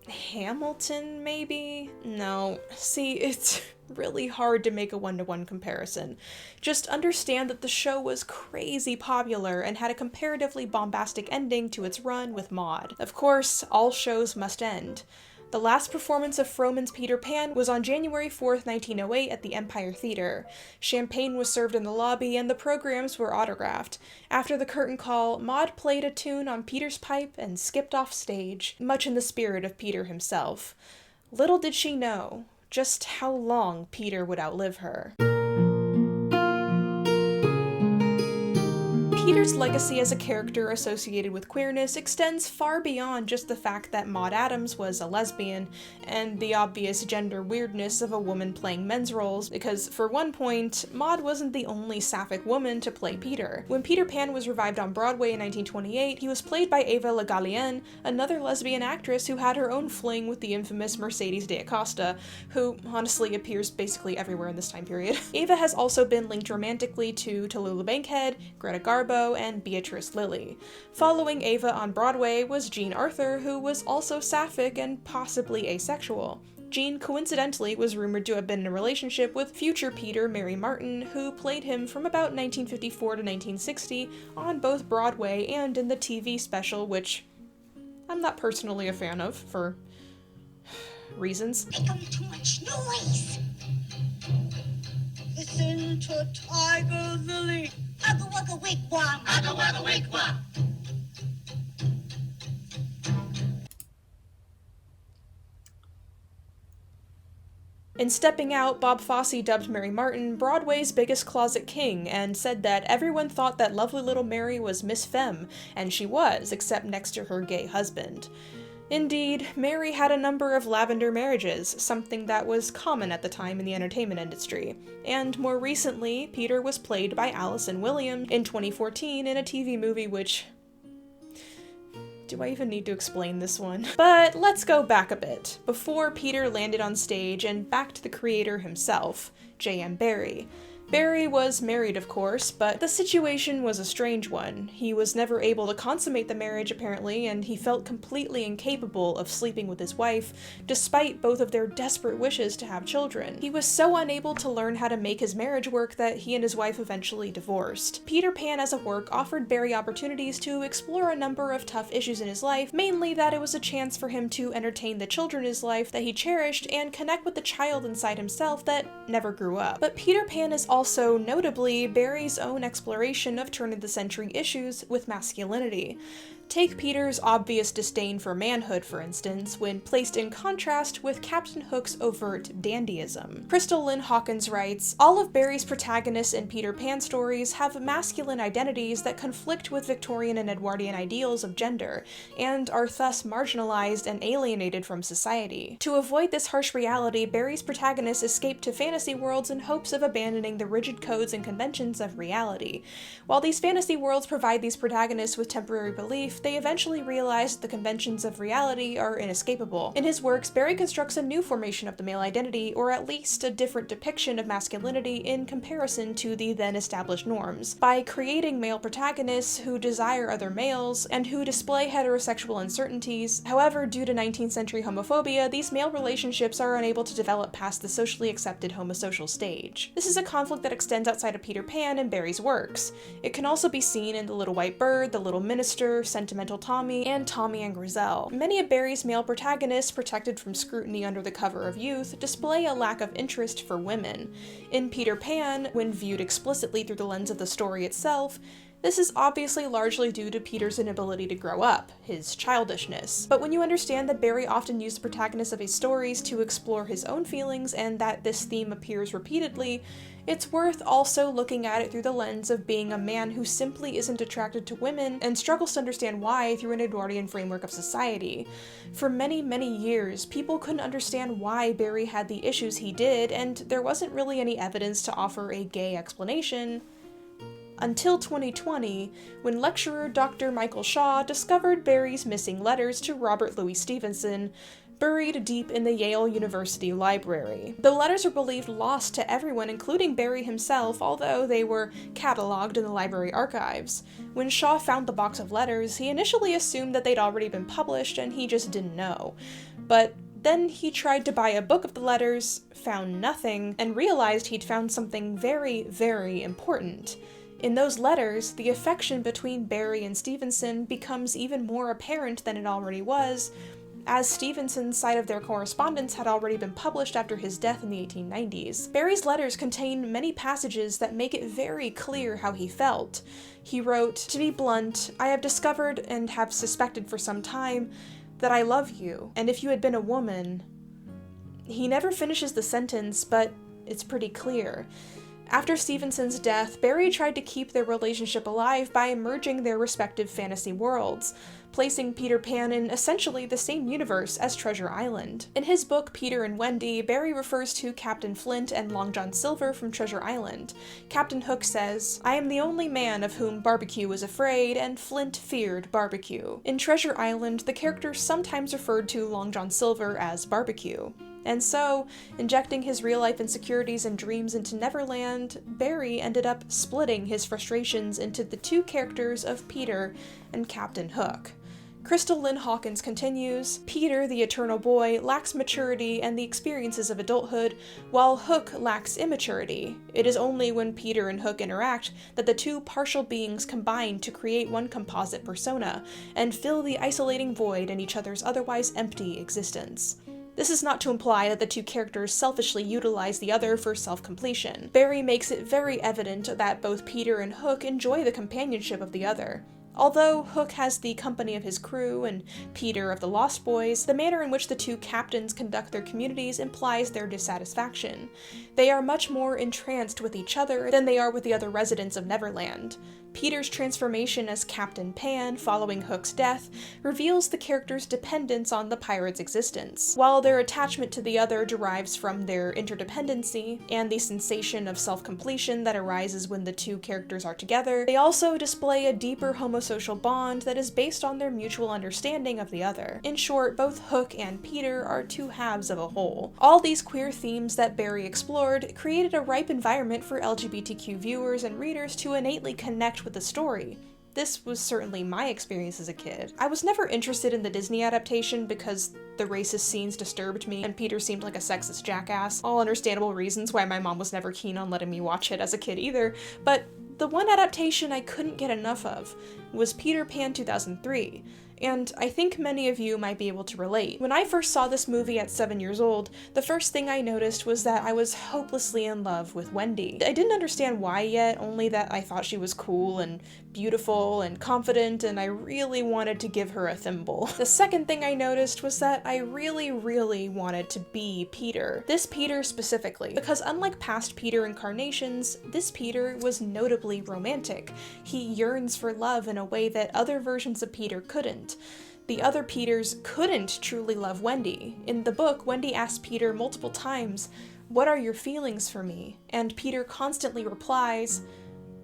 Hamilton, maybe? No. See, it's really hard to make a one-to-one comparison. Just understand that the show was crazy popular and had a comparatively bombastic ending to its run with Maude. Of course, all shows must end. The last performance of Frohman's Peter Pan was on January 4th, 1908 at the Empire Theatre. Champagne was served in the lobby and the programs were autographed. After the curtain call, Maude played a tune on Peter's pipe and skipped off stage, much in the spirit of Peter himself. Little did she know just how long Peter would outlive her. Peter's legacy as a character associated with queerness extends far beyond just the fact that Maude Adams was a lesbian and the obvious gender weirdness of a woman playing men's roles, because for one point, Maude wasn't the only sapphic woman to play Peter. When Peter Pan was revived on Broadway in 1928, he was played by Eva Le Gallienne, another lesbian actress who had her own fling with the infamous Mercedes de Acosta, who honestly appears basically everywhere in this time period. Eva has also been linked romantically to Tallulah Bankhead, Greta Garbo, and Beatrice Lillie. Following Ava on Broadway was Jean Arthur, who was also sapphic and possibly asexual. Jean coincidentally was rumored to have been in a relationship with future Peter Mary Martin, who played him from about 1954 to 1960 on both Broadway and in the TV special, which I'm not personally a fan of, for reasons. Making too much noise. Listen to Tiger Lily. Ugga wugga wigwam. Ugga wugga wigwam. In stepping out, Bob Fosse dubbed Mary Martin Broadway's biggest closet king and said that everyone thought that lovely little Mary was Miss Femme, and she was, except next to her gay husband. Indeed, Mary had a number of lavender marriages, something that was common at the time in the entertainment industry. And more recently, Peter was played by Allison Williams in 2014 in a TV movie which... do I even need to explain this one? But let's go back a bit, before Peter landed on stage and back to the creator himself, J.M. Barrie. Barrie was married, of course, but the situation was a strange one. He was never able to consummate the marriage, apparently, and he felt completely incapable of sleeping with his wife, despite both of their desperate wishes to have children. He was so unable to learn how to make his marriage work that he and his wife eventually divorced. Peter Pan as a work offered Barrie opportunities to explore a number of tough issues in his life, mainly that it was a chance for him to entertain the children in his life that he cherished and connect with the child inside himself that never grew up. But Peter Pan is also notably Barrie's own exploration of turn-of-the-century issues with masculinity. Take Peter's obvious disdain for manhood, for instance, when placed in contrast with Captain Hook's overt dandyism. Crystal Lynn Hawkins writes, "All of Barrie's protagonists in Peter Pan stories have masculine identities that conflict with Victorian and Edwardian ideals of gender, and are thus marginalized and alienated from society. To avoid this harsh reality, Barrie's protagonists escape to fantasy worlds in hopes of abandoning the rigid codes and conventions of reality. While these fantasy worlds provide these protagonists with temporary belief, they eventually realize that the conventions of reality are inescapable." In his works, Barrie constructs a new formation of the male identity, or at least a different depiction of masculinity in comparison to the then established norms, by creating male protagonists who desire other males and who display heterosexual uncertainties. However, due to 19th century homophobia, these male relationships are unable to develop past the socially accepted homosocial stage. This is a conflict that extends outside of Peter Pan and Barrie's works. It can also be seen in The Little White Bird, The Little Minister, Sentimental Tommy, and Tommy and Griselle. Many of Barrie's male protagonists, protected from scrutiny under the cover of youth, display a lack of interest for women. In Peter Pan, when viewed explicitly through the lens of the story itself, This is obviously largely due to Peter's inability to grow up, his childishness. But when you understand that Barrie often used the protagonist of his stories to explore his own feelings and that this theme appears repeatedly, it's worth also looking at it through the lens of being a man who simply isn't attracted to women and struggles to understand why through an Edwardian framework of society. For many, many years, people couldn't understand why Barrie had the issues he did, and there wasn't really any evidence to offer a gay explanation. Until 2020, when lecturer Dr. Michael Shaw discovered Barrie's missing letters to Robert Louis Stevenson, buried deep in the Yale University Library. The letters are believed lost to everyone, including Barrie himself, although they were cataloged in the library archives. When Shaw found the box of letters, he initially assumed that they'd already been published and he just didn't know. But then he tried to buy a book of the letters, found nothing, and realized he'd found something very, very important. In those letters, the affection between Barrie and Stevenson becomes even more apparent than it already was, as Stevenson's side of their correspondence had already been published after his death in the 1890s. Barrie's letters contain many passages that make it very clear how he felt. He wrote, "To be blunt, I have discovered and have suspected for some time that I love you, and if you had been a woman..." He never finishes the sentence, but it's pretty clear. After Stevenson's death, Barrie tried to keep their relationship alive by merging their respective fantasy worlds, placing Peter Pan in essentially the same universe as Treasure Island. In his book Peter and Wendy, Barrie refers to Captain Flint and Long John Silver from Treasure Island. Captain Hook says, "I am the only man of whom Barbecue was afraid, and Flint feared Barbecue." In Treasure Island, the characters sometimes referred to Long John Silver as Barbecue. And so, injecting his real-life insecurities and dreams into Neverland, Barrie ended up splitting his frustrations into the two characters of Peter and Captain Hook. Crystal Lynn Hawkins continues, "Peter, the eternal boy, lacks maturity and the experiences of adulthood, while Hook lacks immaturity. It is only when Peter and Hook interact that the two partial beings combine to create one composite persona, and fill the isolating void in each other's otherwise empty existence." This is not to imply that the two characters selfishly utilize the other for self-completion. Barrie makes it very evident that both Peter and Hook enjoy the companionship of the other. Although Hook has the company of his crew and Peter of the Lost Boys, the manner in which the two captains conduct their communities implies their dissatisfaction. They are much more entranced with each other than they are with the other residents of Neverland. Peter's transformation as Captain Pan following Hook's death reveals the character's dependence on the pirate's existence. While their attachment to the other derives from their interdependency and the sensation of self-completion that arises when the two characters are together, they also display a deeper homosocial bond that is based on their mutual understanding of the other. In short, both Hook and Peter are two halves of a whole. All these queer themes that Barrie explored created a ripe environment for LGBTQ viewers and readers to innately connect with the story. This was certainly my experience as a kid. I was never interested in the Disney adaptation because the racist scenes disturbed me and Peter seemed like a sexist jackass. All understandable reasons why my mom was never keen on letting me watch it as a kid either, but the one adaptation I couldn't get enough of was Peter Pan 2003. And I think many of you might be able to relate. When I first saw this movie at 7 years old, the first thing I noticed was that I was hopelessly in love with Wendy. I didn't understand why yet, only that I thought she was cool and beautiful and confident, and I really wanted to give her a thimble. The second thing I noticed was that I really, really wanted to be Peter. This Peter specifically, because unlike past Peter incarnations, this Peter was notably romantic. He yearns for love in a way that other versions of Peter couldn't. The other Peters couldn't truly love Wendy. In the book, Wendy asks Peter multiple times, "What are your feelings for me?" And Peter constantly replies,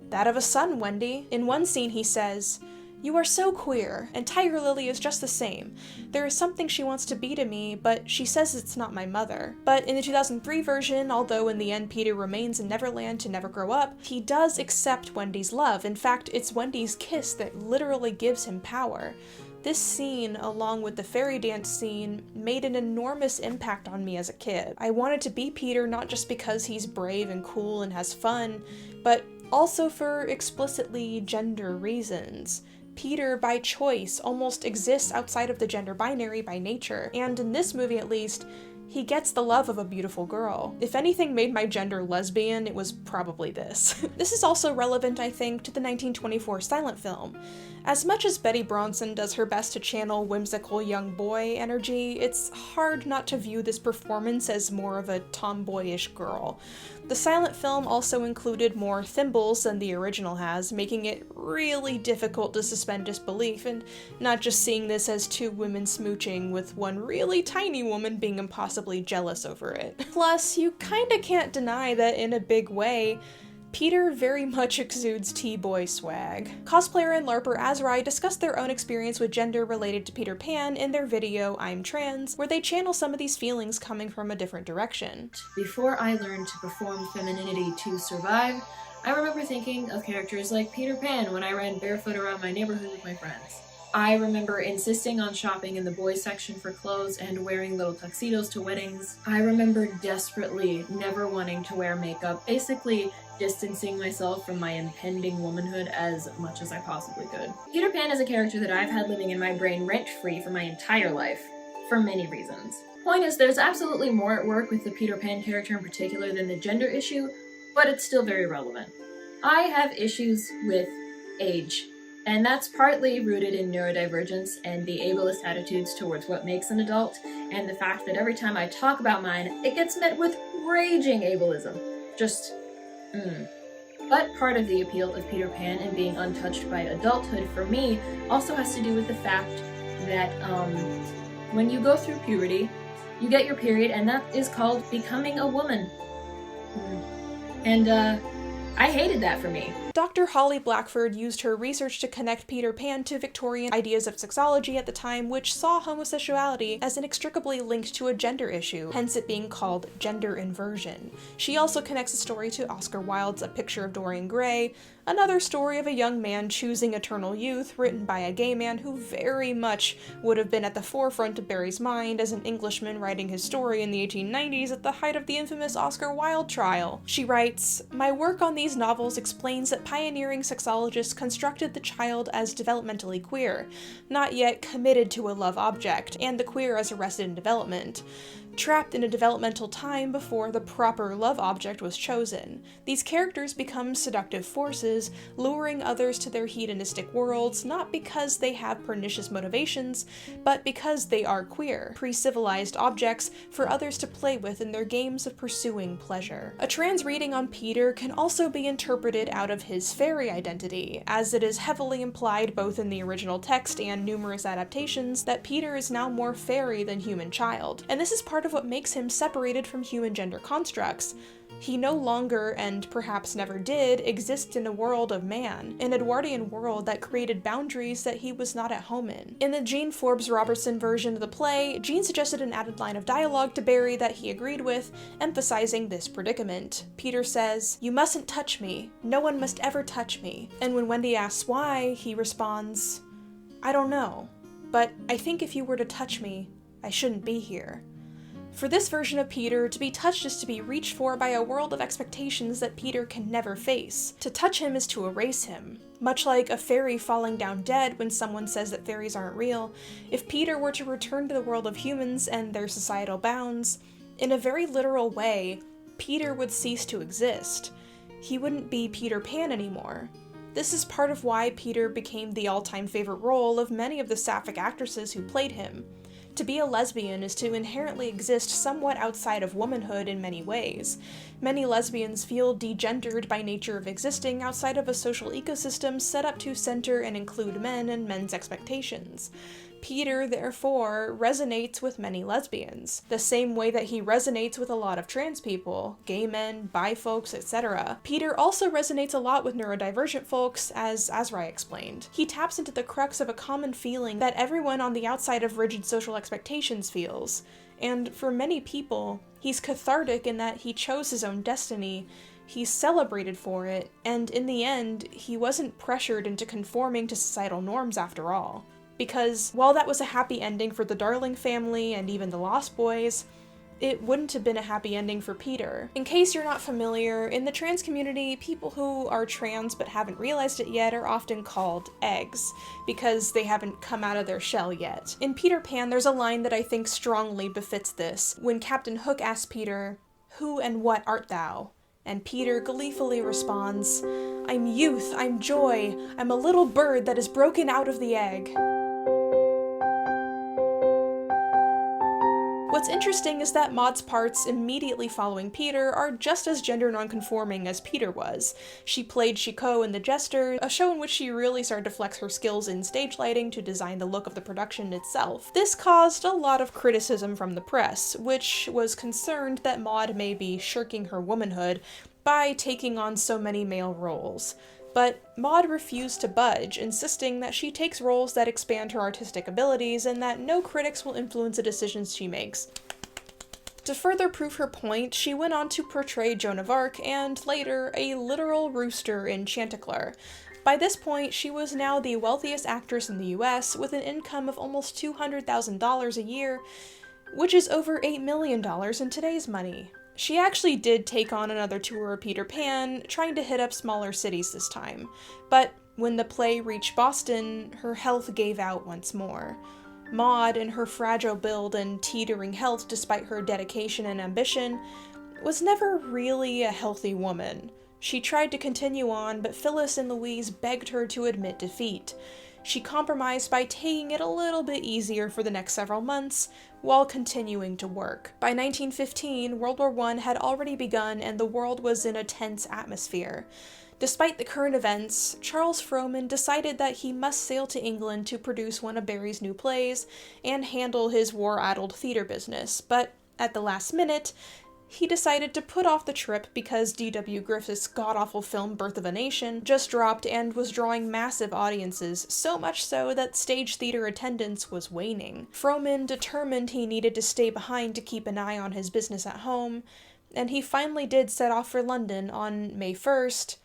"That of a son, Wendy." In one scene he says, "You are so queer, and Tiger Lily is just the same. There is something she wants to be to me, but she says it's not my mother." But in the 2003 version, although in the end Peter remains in Neverland to never grow up, he does accept Wendy's love. In fact, it's Wendy's kiss that literally gives him power. This scene, along with the fairy dance scene, made an enormous impact on me as a kid. I wanted to be Peter not just because he's brave and cool and has fun, but also for explicitly gender reasons. Peter, by choice, almost exists outside of the gender binary by nature, and in this movie at least, He gets the love of a beautiful girl. If anything made my gender lesbian, it was probably this. This is also relevant, I think, to the 1924 silent film. As much as Betty Bronson does her best to channel whimsical young boy energy, it's hard not to view this performance as more of a tomboyish girl. The silent film also included more thimbles than the original has, making it really difficult to suspend disbelief and not just seeing this as two women smooching with one really tiny woman being impossibly jealous over it. Plus, you kinda can't deny that in a big way, Peter very much exudes T-boy swag. Cosplayer and LARPer Azrai discussed their own experience with gender related to Peter Pan in their video I'm Trans, where they channel some of these feelings coming from a different direction. Before I learned to perform femininity to survive, I remember thinking of characters like Peter Pan when I ran barefoot around my neighborhood with my friends. I remember insisting on shopping in the boys section for clothes and wearing little tuxedos to weddings. I remember desperately never wanting to wear makeup, basically distancing myself from my impending womanhood as much as I possibly could. Peter Pan is a character that I've had living in my brain rent-free for my entire life, for many reasons. Point is, there's absolutely more at work with the Peter Pan character in particular than the gender issue, but it's still very relevant. I have issues with age. And that's partly rooted in neurodivergence and the ableist attitudes towards what makes an adult, and the fact that every time I talk about mine, it gets met with raging ableism. But part of the appeal of Peter Pan and being untouched by adulthood for me also has to do with the fact that when you go through puberty, you get your period, and that is called becoming a woman. And I hated that for me. Dr. Holly Blackford used her research to connect Peter Pan to Victorian ideas of sexology at the time, which saw homosexuality as inextricably linked to a gender issue, hence it being called gender inversion. She also connects the story to Oscar Wilde's A Picture of Dorian Gray, another story of a young man choosing eternal youth, written by a gay man who very much would have been at the forefront of Barrie's mind as an Englishman writing his story in the 1890s at the height of the infamous Oscar Wilde trial. She writes, "My work on these novels explains that pioneering sexologists constructed the child as developmentally queer, not yet committed to a love object, and the queer as arrested in development, trapped in a developmental time before the proper love object was chosen. These characters become seductive forces, luring others to their hedonistic worlds, not because they have pernicious motivations, but because they are queer, pre-civilized objects for others to play with in their games of pursuing pleasure." A trans reading on Peter can also be interpreted out of his fairy identity, as it is heavily implied both in the original text and numerous adaptations that Peter is now more fairy than human child, and this is part of what makes him separated from human gender constructs. He no longer, and perhaps never did, exist in a world of man, an Edwardian world that created boundaries that he was not at home in. In the Gene Forbes Robertson version of the play, Gene suggested an added line of dialogue to Barrie that he agreed with, emphasizing this predicament. Peter says, "You mustn't touch me. No one must ever touch me." And when Wendy asks why, he responds, "I don't know, but I think if you were to touch me, I shouldn't be here." For this version of Peter, to be touched is to be reached for by a world of expectations that Peter can never face. To touch him is to erase him. Much like a fairy falling down dead when someone says that fairies aren't real, if Peter were to return to the world of humans and their societal bounds, in a very literal way, Peter would cease to exist. He wouldn't be Peter Pan anymore. This is part of why Peter became the all-time favorite role of many of the sapphic actresses who played him. To be a lesbian is to inherently exist somewhat outside of womanhood in many ways. Many lesbians feel degendered by nature of existing outside of a social ecosystem set up to center and include men and men's expectations. Peter, therefore, resonates with many lesbians, the same way that he resonates with a lot of trans people, gay men, bi folks, etc. Peter also resonates a lot with neurodivergent folks, as Azrai explained. He taps into the crux of a common feeling that everyone on the outside of rigid social expectations feels, and for many people, he's cathartic in that he chose his own destiny, he's celebrated for it, and in the end, he wasn't pressured into conforming to societal norms after all. Because while that was a happy ending for the Darling family and even the Lost Boys, it wouldn't have been a happy ending for Peter. In case you're not familiar, in the trans community, people who are trans but haven't realized it yet are often called eggs, because they haven't come out of their shell yet. In Peter Pan, there's a line that I think strongly befits this, when Captain Hook asks Peter, "Who and what art thou?" And Peter gleefully responds, "I'm youth, I'm joy, I'm a little bird that is broken out of the egg." What's interesting is that Maude's parts immediately following Peter are just as gender nonconforming as Peter was. She played Chicot in The Jester, a show in which she really started to flex her skills in stage lighting to design the look of the production itself. This caused a lot of criticism from the press, which was concerned that Maude may be shirking her womanhood by taking on so many male roles. But Maude refused to budge, insisting that she takes roles that expand her artistic abilities and that no critics will influence the decisions she makes. To further prove her point, she went on to portray Joan of Arc and, later, a literal rooster in Chanticleer. By this point, she was now the wealthiest actress in the US, with an income of almost $200,000 a year, which is over $8 million in today's money. She actually did take on another tour of Peter Pan, trying to hit up smaller cities this time. But when the play reached Boston, her health gave out once more. Maude, in her fragile build and teetering health despite her dedication and ambition, was never really a healthy woman. She tried to continue on, but Phyllis and Louise begged her to admit defeat. She compromised by taking it a little bit easier for the next several months, while continuing to work. By 1915, World War I had already begun and the world was in a tense atmosphere. Despite the current events, Charles Frohman decided that he must sail to England to produce one of Barrie's new plays and handle his war-addled theater business, but at the last minute, he decided to put off the trip because D.W. Griffith's god-awful film Birth of a Nation just dropped and was drawing massive audiences, so much so that stage theater attendance was waning. Frohman determined he needed to stay behind to keep an eye on his business at home, and he finally did set off for London on May 1st,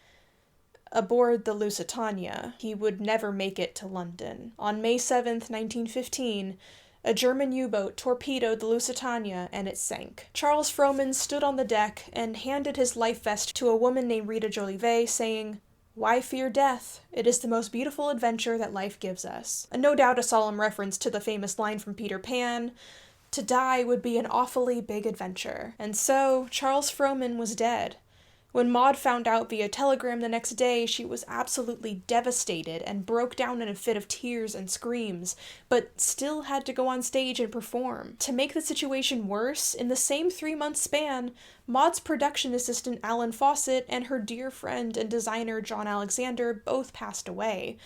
aboard the Lusitania. He would never make it to London. On May 7th, 1915, a German U-boat torpedoed the Lusitania and it sank. Charles Frohman stood on the deck and handed his life vest to a woman named Rita Jolivet, saying, "Why fear death? It is the most beautiful adventure that life gives us." No doubt a solemn reference to the famous line from Peter Pan, "To die would be an awfully big adventure." And so, Charles Frohman was dead. When Maude found out via telegram the next day, she was absolutely devastated and broke down in a fit of tears and screams, but still had to go on stage and perform. To make the situation worse, in the same 3-month span, Maude's production assistant Alan Fawcett and her dear friend and designer John Alexander both passed away.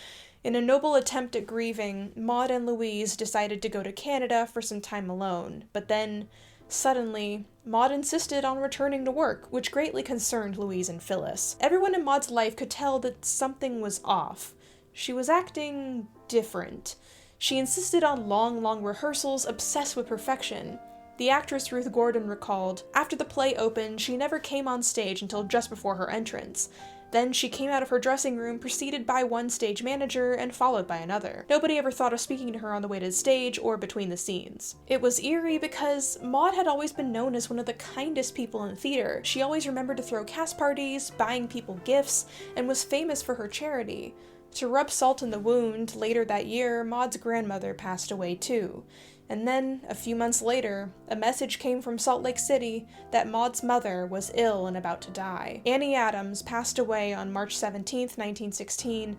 In a noble attempt at grieving, Maude and Louise decided to go to Canada for some time alone, but then, suddenly, Maude insisted on returning to work, which greatly concerned Louise and Phyllis. Everyone in Maude's life could tell that something was off. She was acting different. She insisted on long rehearsals, obsessed with perfection. The actress Ruth Gordon recalled, "After the play opened, she never came on stage until just before her entrance. Then she came out of her dressing room, preceded by one stage manager and followed by another. Nobody ever thought of speaking to her on the way to the stage or between the scenes." It was eerie because Maude had always been known as one of the kindest people in theater. She always remembered to throw cast parties, buying people gifts, and was famous for her charity. To rub salt in the wound, later that year, Maude's grandmother passed away too. And then, a few months later, a message came from Salt Lake City that Maude's mother was ill and about to die. Annie Adams passed away on March 17, 1916,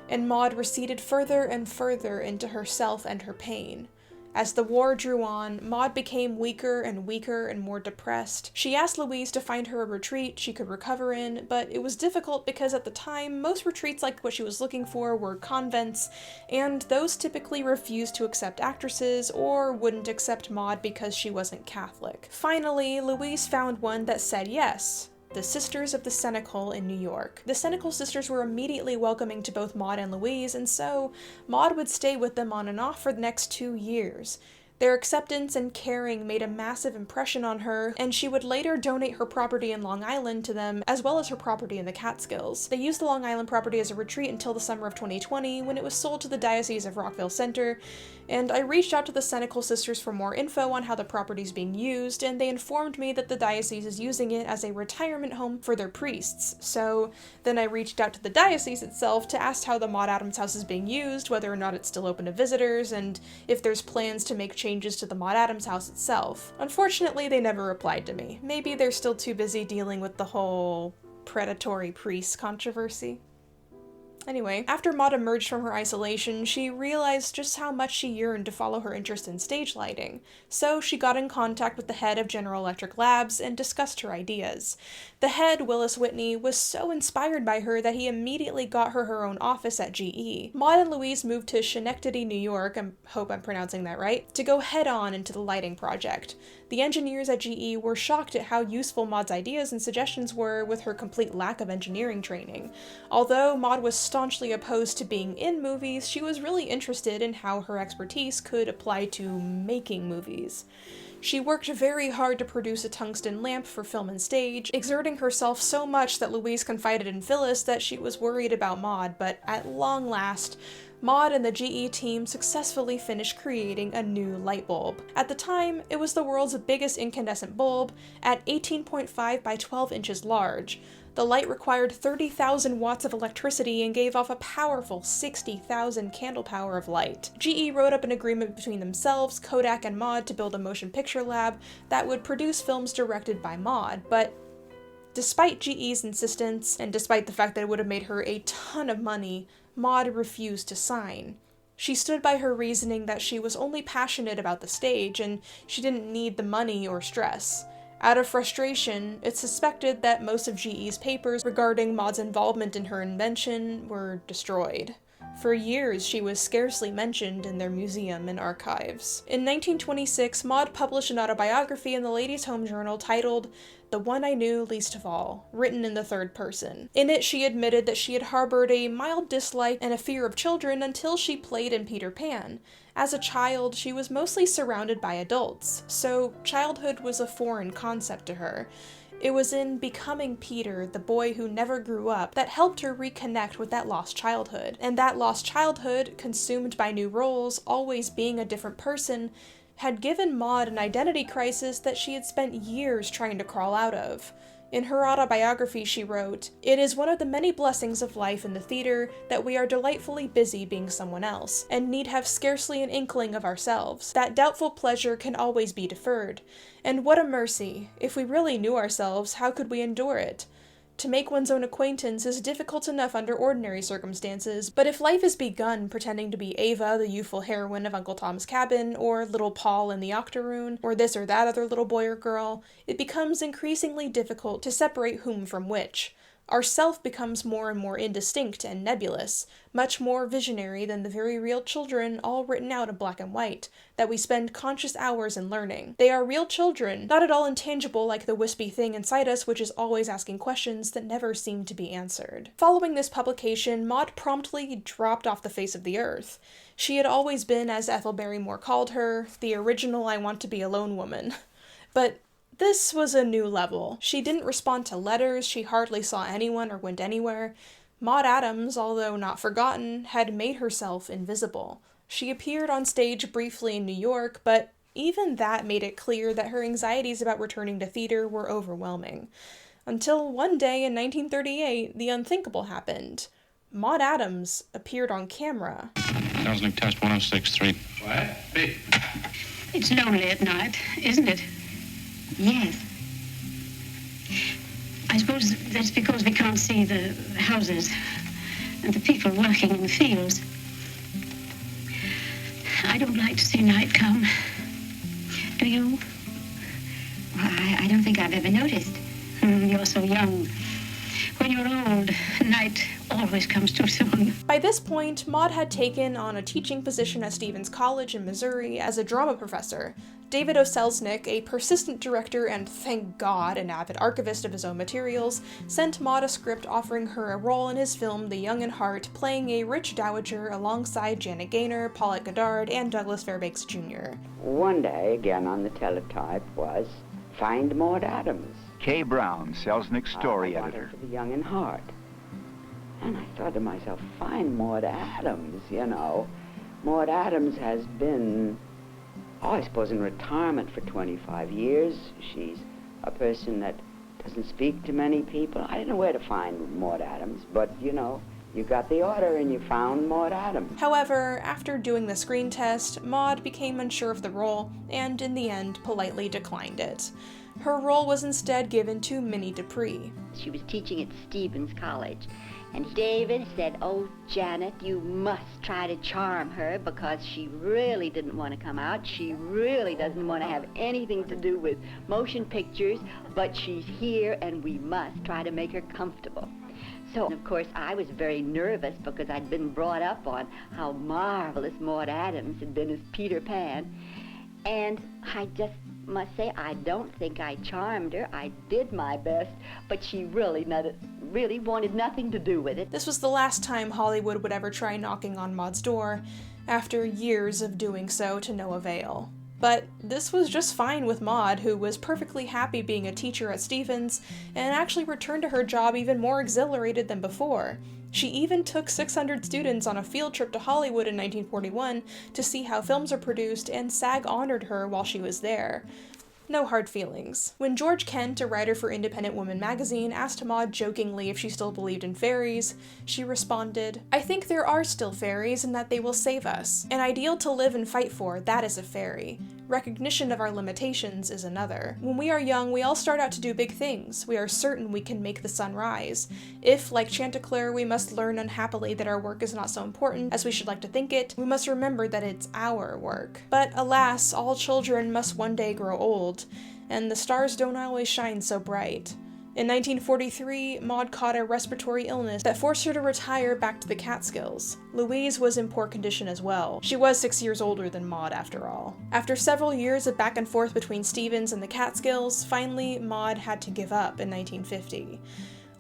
and Maude receded further and further into herself and her pain. As the war drew on, Maude became weaker and more depressed. She asked Louise to find her a retreat she could recover in, but it was difficult because at the time, most retreats like what she was looking for were convents, and those typically refused to accept actresses or wouldn't accept Maude because she wasn't Catholic. Finally, Louise found one that said yes. The Sisters of the Cenacle in New York. The Cenacle sisters were immediately welcoming to both Maude and Louise, and so Maude would stay with them on and off for the next 2 years. Their acceptance and caring made a massive impression on her, and she would later donate her property in Long Island to them, as well as her property in the Catskills. They used the Long Island property as a retreat until the summer of 2020, when it was sold to the Diocese of Rockville Center, and I reached out to the Senecal Sisters for more info on how the property is being used, and they informed me that the diocese is using it as a retirement home for their priests. So then I reached out to the diocese itself to ask how the Maude Adams house is being used, whether or not it's still open to visitors, and if there's plans to make changes to the Maude Adams house itself. Unfortunately, they never replied to me. Maybe they're still too busy dealing with the whole predatory priest controversy. Anyway, after Maude emerged from her isolation, she realized just how much she yearned to follow her interest in stage lighting, so she got in contact with the head of General Electric Labs and discussed her ideas. The head, Willis Whitney, was so inspired by her that he immediately got her own office at GE. Maude and Louise moved to Schenectady, New York, I hope I'm pronouncing that right, to go head-on into the lighting project. The engineers at GE were shocked at how useful Maude's ideas and suggestions were with her complete lack of engineering training. Although Maude was staunchly opposed to being in movies, she was really interested in how her expertise could apply to making movies. She worked very hard to produce a tungsten lamp for film and stage, exerting herself so much that Louise confided in Phyllis that she was worried about Maude, but at long last, Maude and the GE team successfully finished creating a new light bulb. At the time, it was the world's biggest incandescent bulb, at 18.5 by 12 inches large. The light required 30,000 watts of electricity and gave off a powerful 60,000 candle power of light. GE wrote up an agreement between themselves, Kodak, and Maude to build a motion picture lab that would produce films directed by Maude, but despite GE's insistence, and despite the fact that it would have made her a ton of money, Maude refused to sign. She stood by her reasoning that she was only passionate about the stage and she didn't need the money or stress. Out of frustration, it's suspected that most of GE's papers regarding Maude's involvement in her invention were destroyed. For years, she was scarcely mentioned in their museum and archives. In 1926, Maude published an autobiography in the Ladies' Home Journal titled "The One I Knew Least of All," written in the third person. In it, she admitted that she had harbored a mild dislike and a fear of children until she played in Peter Pan. As a child, she was mostly surrounded by adults, so childhood was a foreign concept to her. It was in becoming Peter, the boy who never grew up, that helped her reconnect with that lost childhood. And that lost childhood, consumed by new roles, always being a different person, had given Maude an identity crisis that she had spent years trying to crawl out of. In her autobiography, she wrote, "It is one of the many blessings of life in the theater that we are delightfully busy being someone else, and need have scarcely an inkling of ourselves. That doubtful pleasure can always be deferred. And what a mercy! If we really knew ourselves, how could we endure it? To make one's own acquaintance is difficult enough under ordinary circumstances, but if life is begun pretending to be Ava, the youthful heroine of Uncle Tom's Cabin, or little Paul in the Octoroon, or this or that other little boy or girl, it becomes increasingly difficult to separate whom from which. Our self becomes more and more indistinct and nebulous, much more visionary than the very real children all written out in black and white, that we spend conscious hours in learning. They are real children, not at all intangible like the wispy thing inside us which is always asking questions that never seem to be answered." Following this publication, Maude promptly dropped off the face of the earth. She had always been, as Ethel Barrymore called her, the original I want to be alone woman. But this was a new level. She didn't respond to letters, she hardly saw anyone or went anywhere. Maude Adams, although not forgotten, had made herself invisible. She appeared on stage briefly in New York, but even that made it clear that her anxieties about returning to theater were overwhelming. Until one day in 1938, the unthinkable happened. Maude Adams appeared on camera. Cosmic test 106.3. What? Hey. It's lonely at night, isn't it? Yes. I suppose that's because we can't see the houses and the people working in the fields. I don't like to see night come. Do you? Well, I don't think I've ever noticed. You're so young. When you're old, night always comes too soon. By this point, Maude had taken on a teaching position at Stevens College in Missouri as a drama professor. David O. Selznick, a persistent director and, thank God, an avid archivist of his own materials, sent Maude a script offering her a role in his film The Young and Heart, playing a rich dowager alongside Janet Gaynor, Paulette Goddard, and Douglas Fairbanks Jr. One day, again on the teletype, was Find Maude Adams. K. Brown, Selznick's story I wanted editor. For The Young and Heart. And I thought to myself, find Maude Adams, you know. Maude Adams has been, I suppose, in retirement for 25 years. She's a person that doesn't speak to many people. I didn't know where to find Maude Adams, but, you know, you got the order and you found Maude Adams. However, after doing the screen test, Maude became unsure of the role, and in the end, politely declined it. Her role was instead given to Minnie Dupree. She was teaching at Stevens College, and David said, "Oh, Janet, you must try to charm her because she really didn't want to come out. She really doesn't want to have anything to do with motion pictures, but she's here and we must try to make her comfortable." So, of course, I was very nervous because I'd been brought up on how marvelous Maude Adams had been as Peter Pan. And I just must say, I don't think I charmed her. I did my best, but she really wanted nothing to do with it. This was the last time Hollywood would ever try knocking on Maude's door, after years of doing so to no avail. But this was just fine with Maude, who was perfectly happy being a teacher at Stevens, and actually returned to her job even more exhilarated than before. She even took 600 students on a field trip to Hollywood in 1941 to see how films are produced, and SAG honored her while she was there. No hard feelings. When George Kent, a writer for Independent Woman magazine, asked Maude jokingly if she still believed in fairies, she responded, "I think there are still fairies and that they will save us. An ideal to live and fight for, that is a fairy. Recognition of our limitations is another. When we are young, we all start out to do big things. We are certain we can make the sun rise. If, like Chanticleer, we must learn unhappily that our work is not so important as we should like to think it, we must remember that it's our work. But alas, all children must one day grow old, and the stars don't always shine so bright." In 1943, Maude caught a respiratory illness that forced her to retire back to the Catskills. Louise was in poor condition as well. She was 6 years older than Maude, after all. After several years of back and forth between Stevens and the Catskills, finally Maude had to give up in 1950.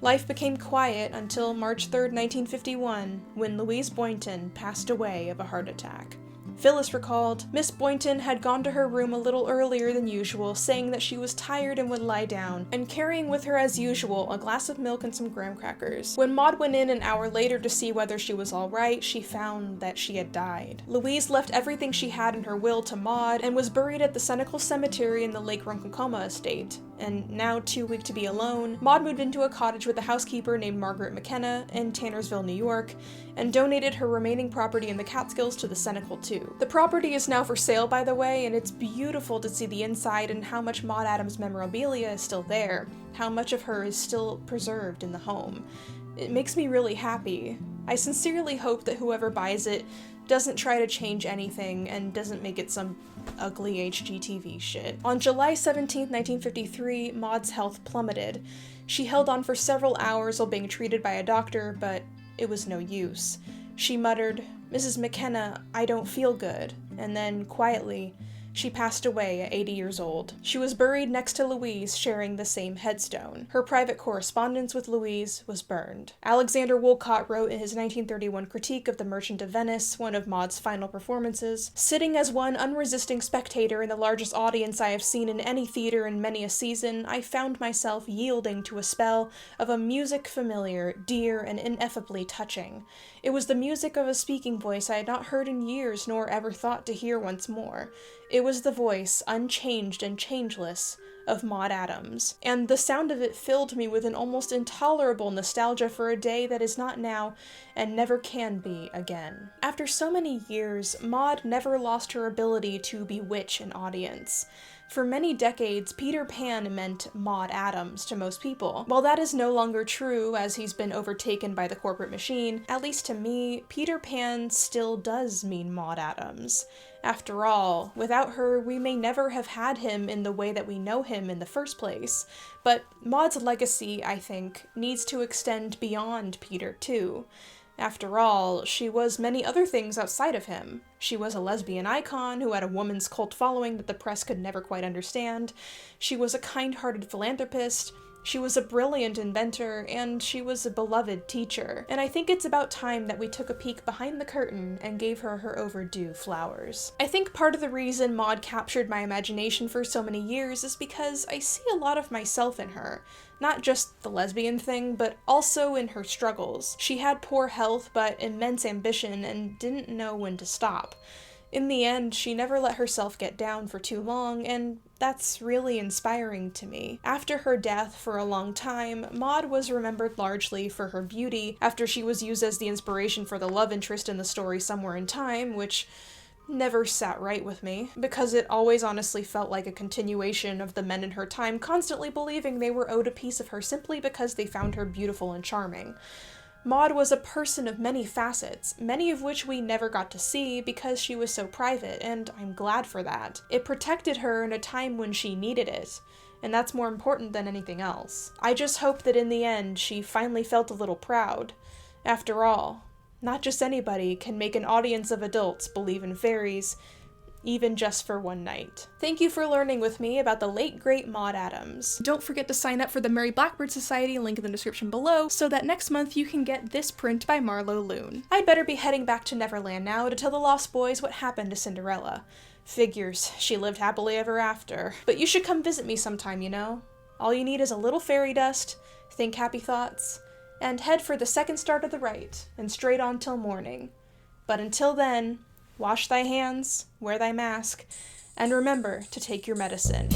Life became quiet until March 3, 1951, when Louise Boynton passed away of a heart attack. Phyllis recalled, "Miss Boynton had gone to her room a little earlier than usual, saying that she was tired and would lie down, and carrying with her as usual a glass of milk and some graham crackers. When Maude went in an hour later to see whether she was all right, she found that she had died." Louise left everything she had in her will to Maude and was buried at the Schanke Cemetery in the Lake Ronkonkoma estate. And now, too weak to be alone, Maude moved into a cottage with a housekeeper named Margaret McKenna in Tannersville, New York, and donated her remaining property in the Catskills to the Schanke too. The property is now for sale, by the way, and it's beautiful to see the inside and how much Maude Adams memorabilia is still there, how much of her is still preserved in the home. It makes me really happy. I sincerely hope that whoever buys it doesn't try to change anything and doesn't make it some ugly HGTV shit. On July 17, 1953, Maude's health plummeted. She held on for several hours while being treated by a doctor, but it was no use. She muttered, "Mrs. McKenna, I don't feel good," and then, quietly, she passed away at 80 years old. She was buried next to Louise, sharing the same headstone. Her private correspondence with Louise was burned. Alexander Woollcott wrote in his 1931 critique of The Merchant of Venice, one of Maude's final performances, "Sitting as one unresisting spectator in the largest audience I have seen in any theater in many a season, I found myself yielding to a spell of a music familiar, dear, and ineffably touching. It was the music of a speaking voice I had not heard in years nor ever thought to hear once more. It was the voice, unchanged and changeless, of Maude Adams, and the sound of it filled me with an almost intolerable nostalgia for a day that is not now and never can be again." After so many years, Maude never lost her ability to bewitch an audience. For many decades, Peter Pan meant Maude Adams to most people. While that is no longer true as he's been overtaken by the corporate machine, at least to me, Peter Pan still does mean Maude Adams. After all, without her, we may never have had him in the way that we know him in the first place. But Maude's legacy, I think, needs to extend beyond Peter, too. After all, she was many other things outside of him. She was a lesbian icon who had a woman's cult following that the press could never quite understand. She was a kind-hearted philanthropist. She was a brilliant inventor, and she was a beloved teacher. And I think it's about time that we took a peek behind the curtain and gave her her overdue flowers. I think part of the reason Maude captured my imagination for so many years is because I see a lot of myself in her. Not just the lesbian thing, but also in her struggles. She had poor health, but immense ambition, and didn't know when to stop. In the end, she never let herself get down for too long, and that's really inspiring to me. After her death, for a long time, Maude was remembered largely for her beauty, after she was used as the inspiration for the love interest in the story Somewhere in Time, which never sat right with me, because it always honestly felt like a continuation of the men in her time constantly believing they were owed a piece of her simply because they found her beautiful and charming. Maude was a person of many facets, many of which we never got to see because she was so private, and I'm glad for that. It protected her in a time when she needed it, and that's more important than anything else. I just hope that in the end she finally felt a little proud. After all, not just anybody can make an audience of adults believe in fairies, even just for one night. Thank you for learning with me about the late great Maude Adams. Don't forget to sign up for the Mary Blackbird Society, link in the description below, so that next month you can get this print by Marlo Loon. I'd better be heading back to Neverland now to tell the Lost Boys what happened to Cinderella. Figures, she lived happily ever after. But you should come visit me sometime, you know? All you need is a little fairy dust, think happy thoughts, and head for the second star to the right, and straight on till morning. But until then, wash thy hands, wear thy mask, and remember to take your medicine.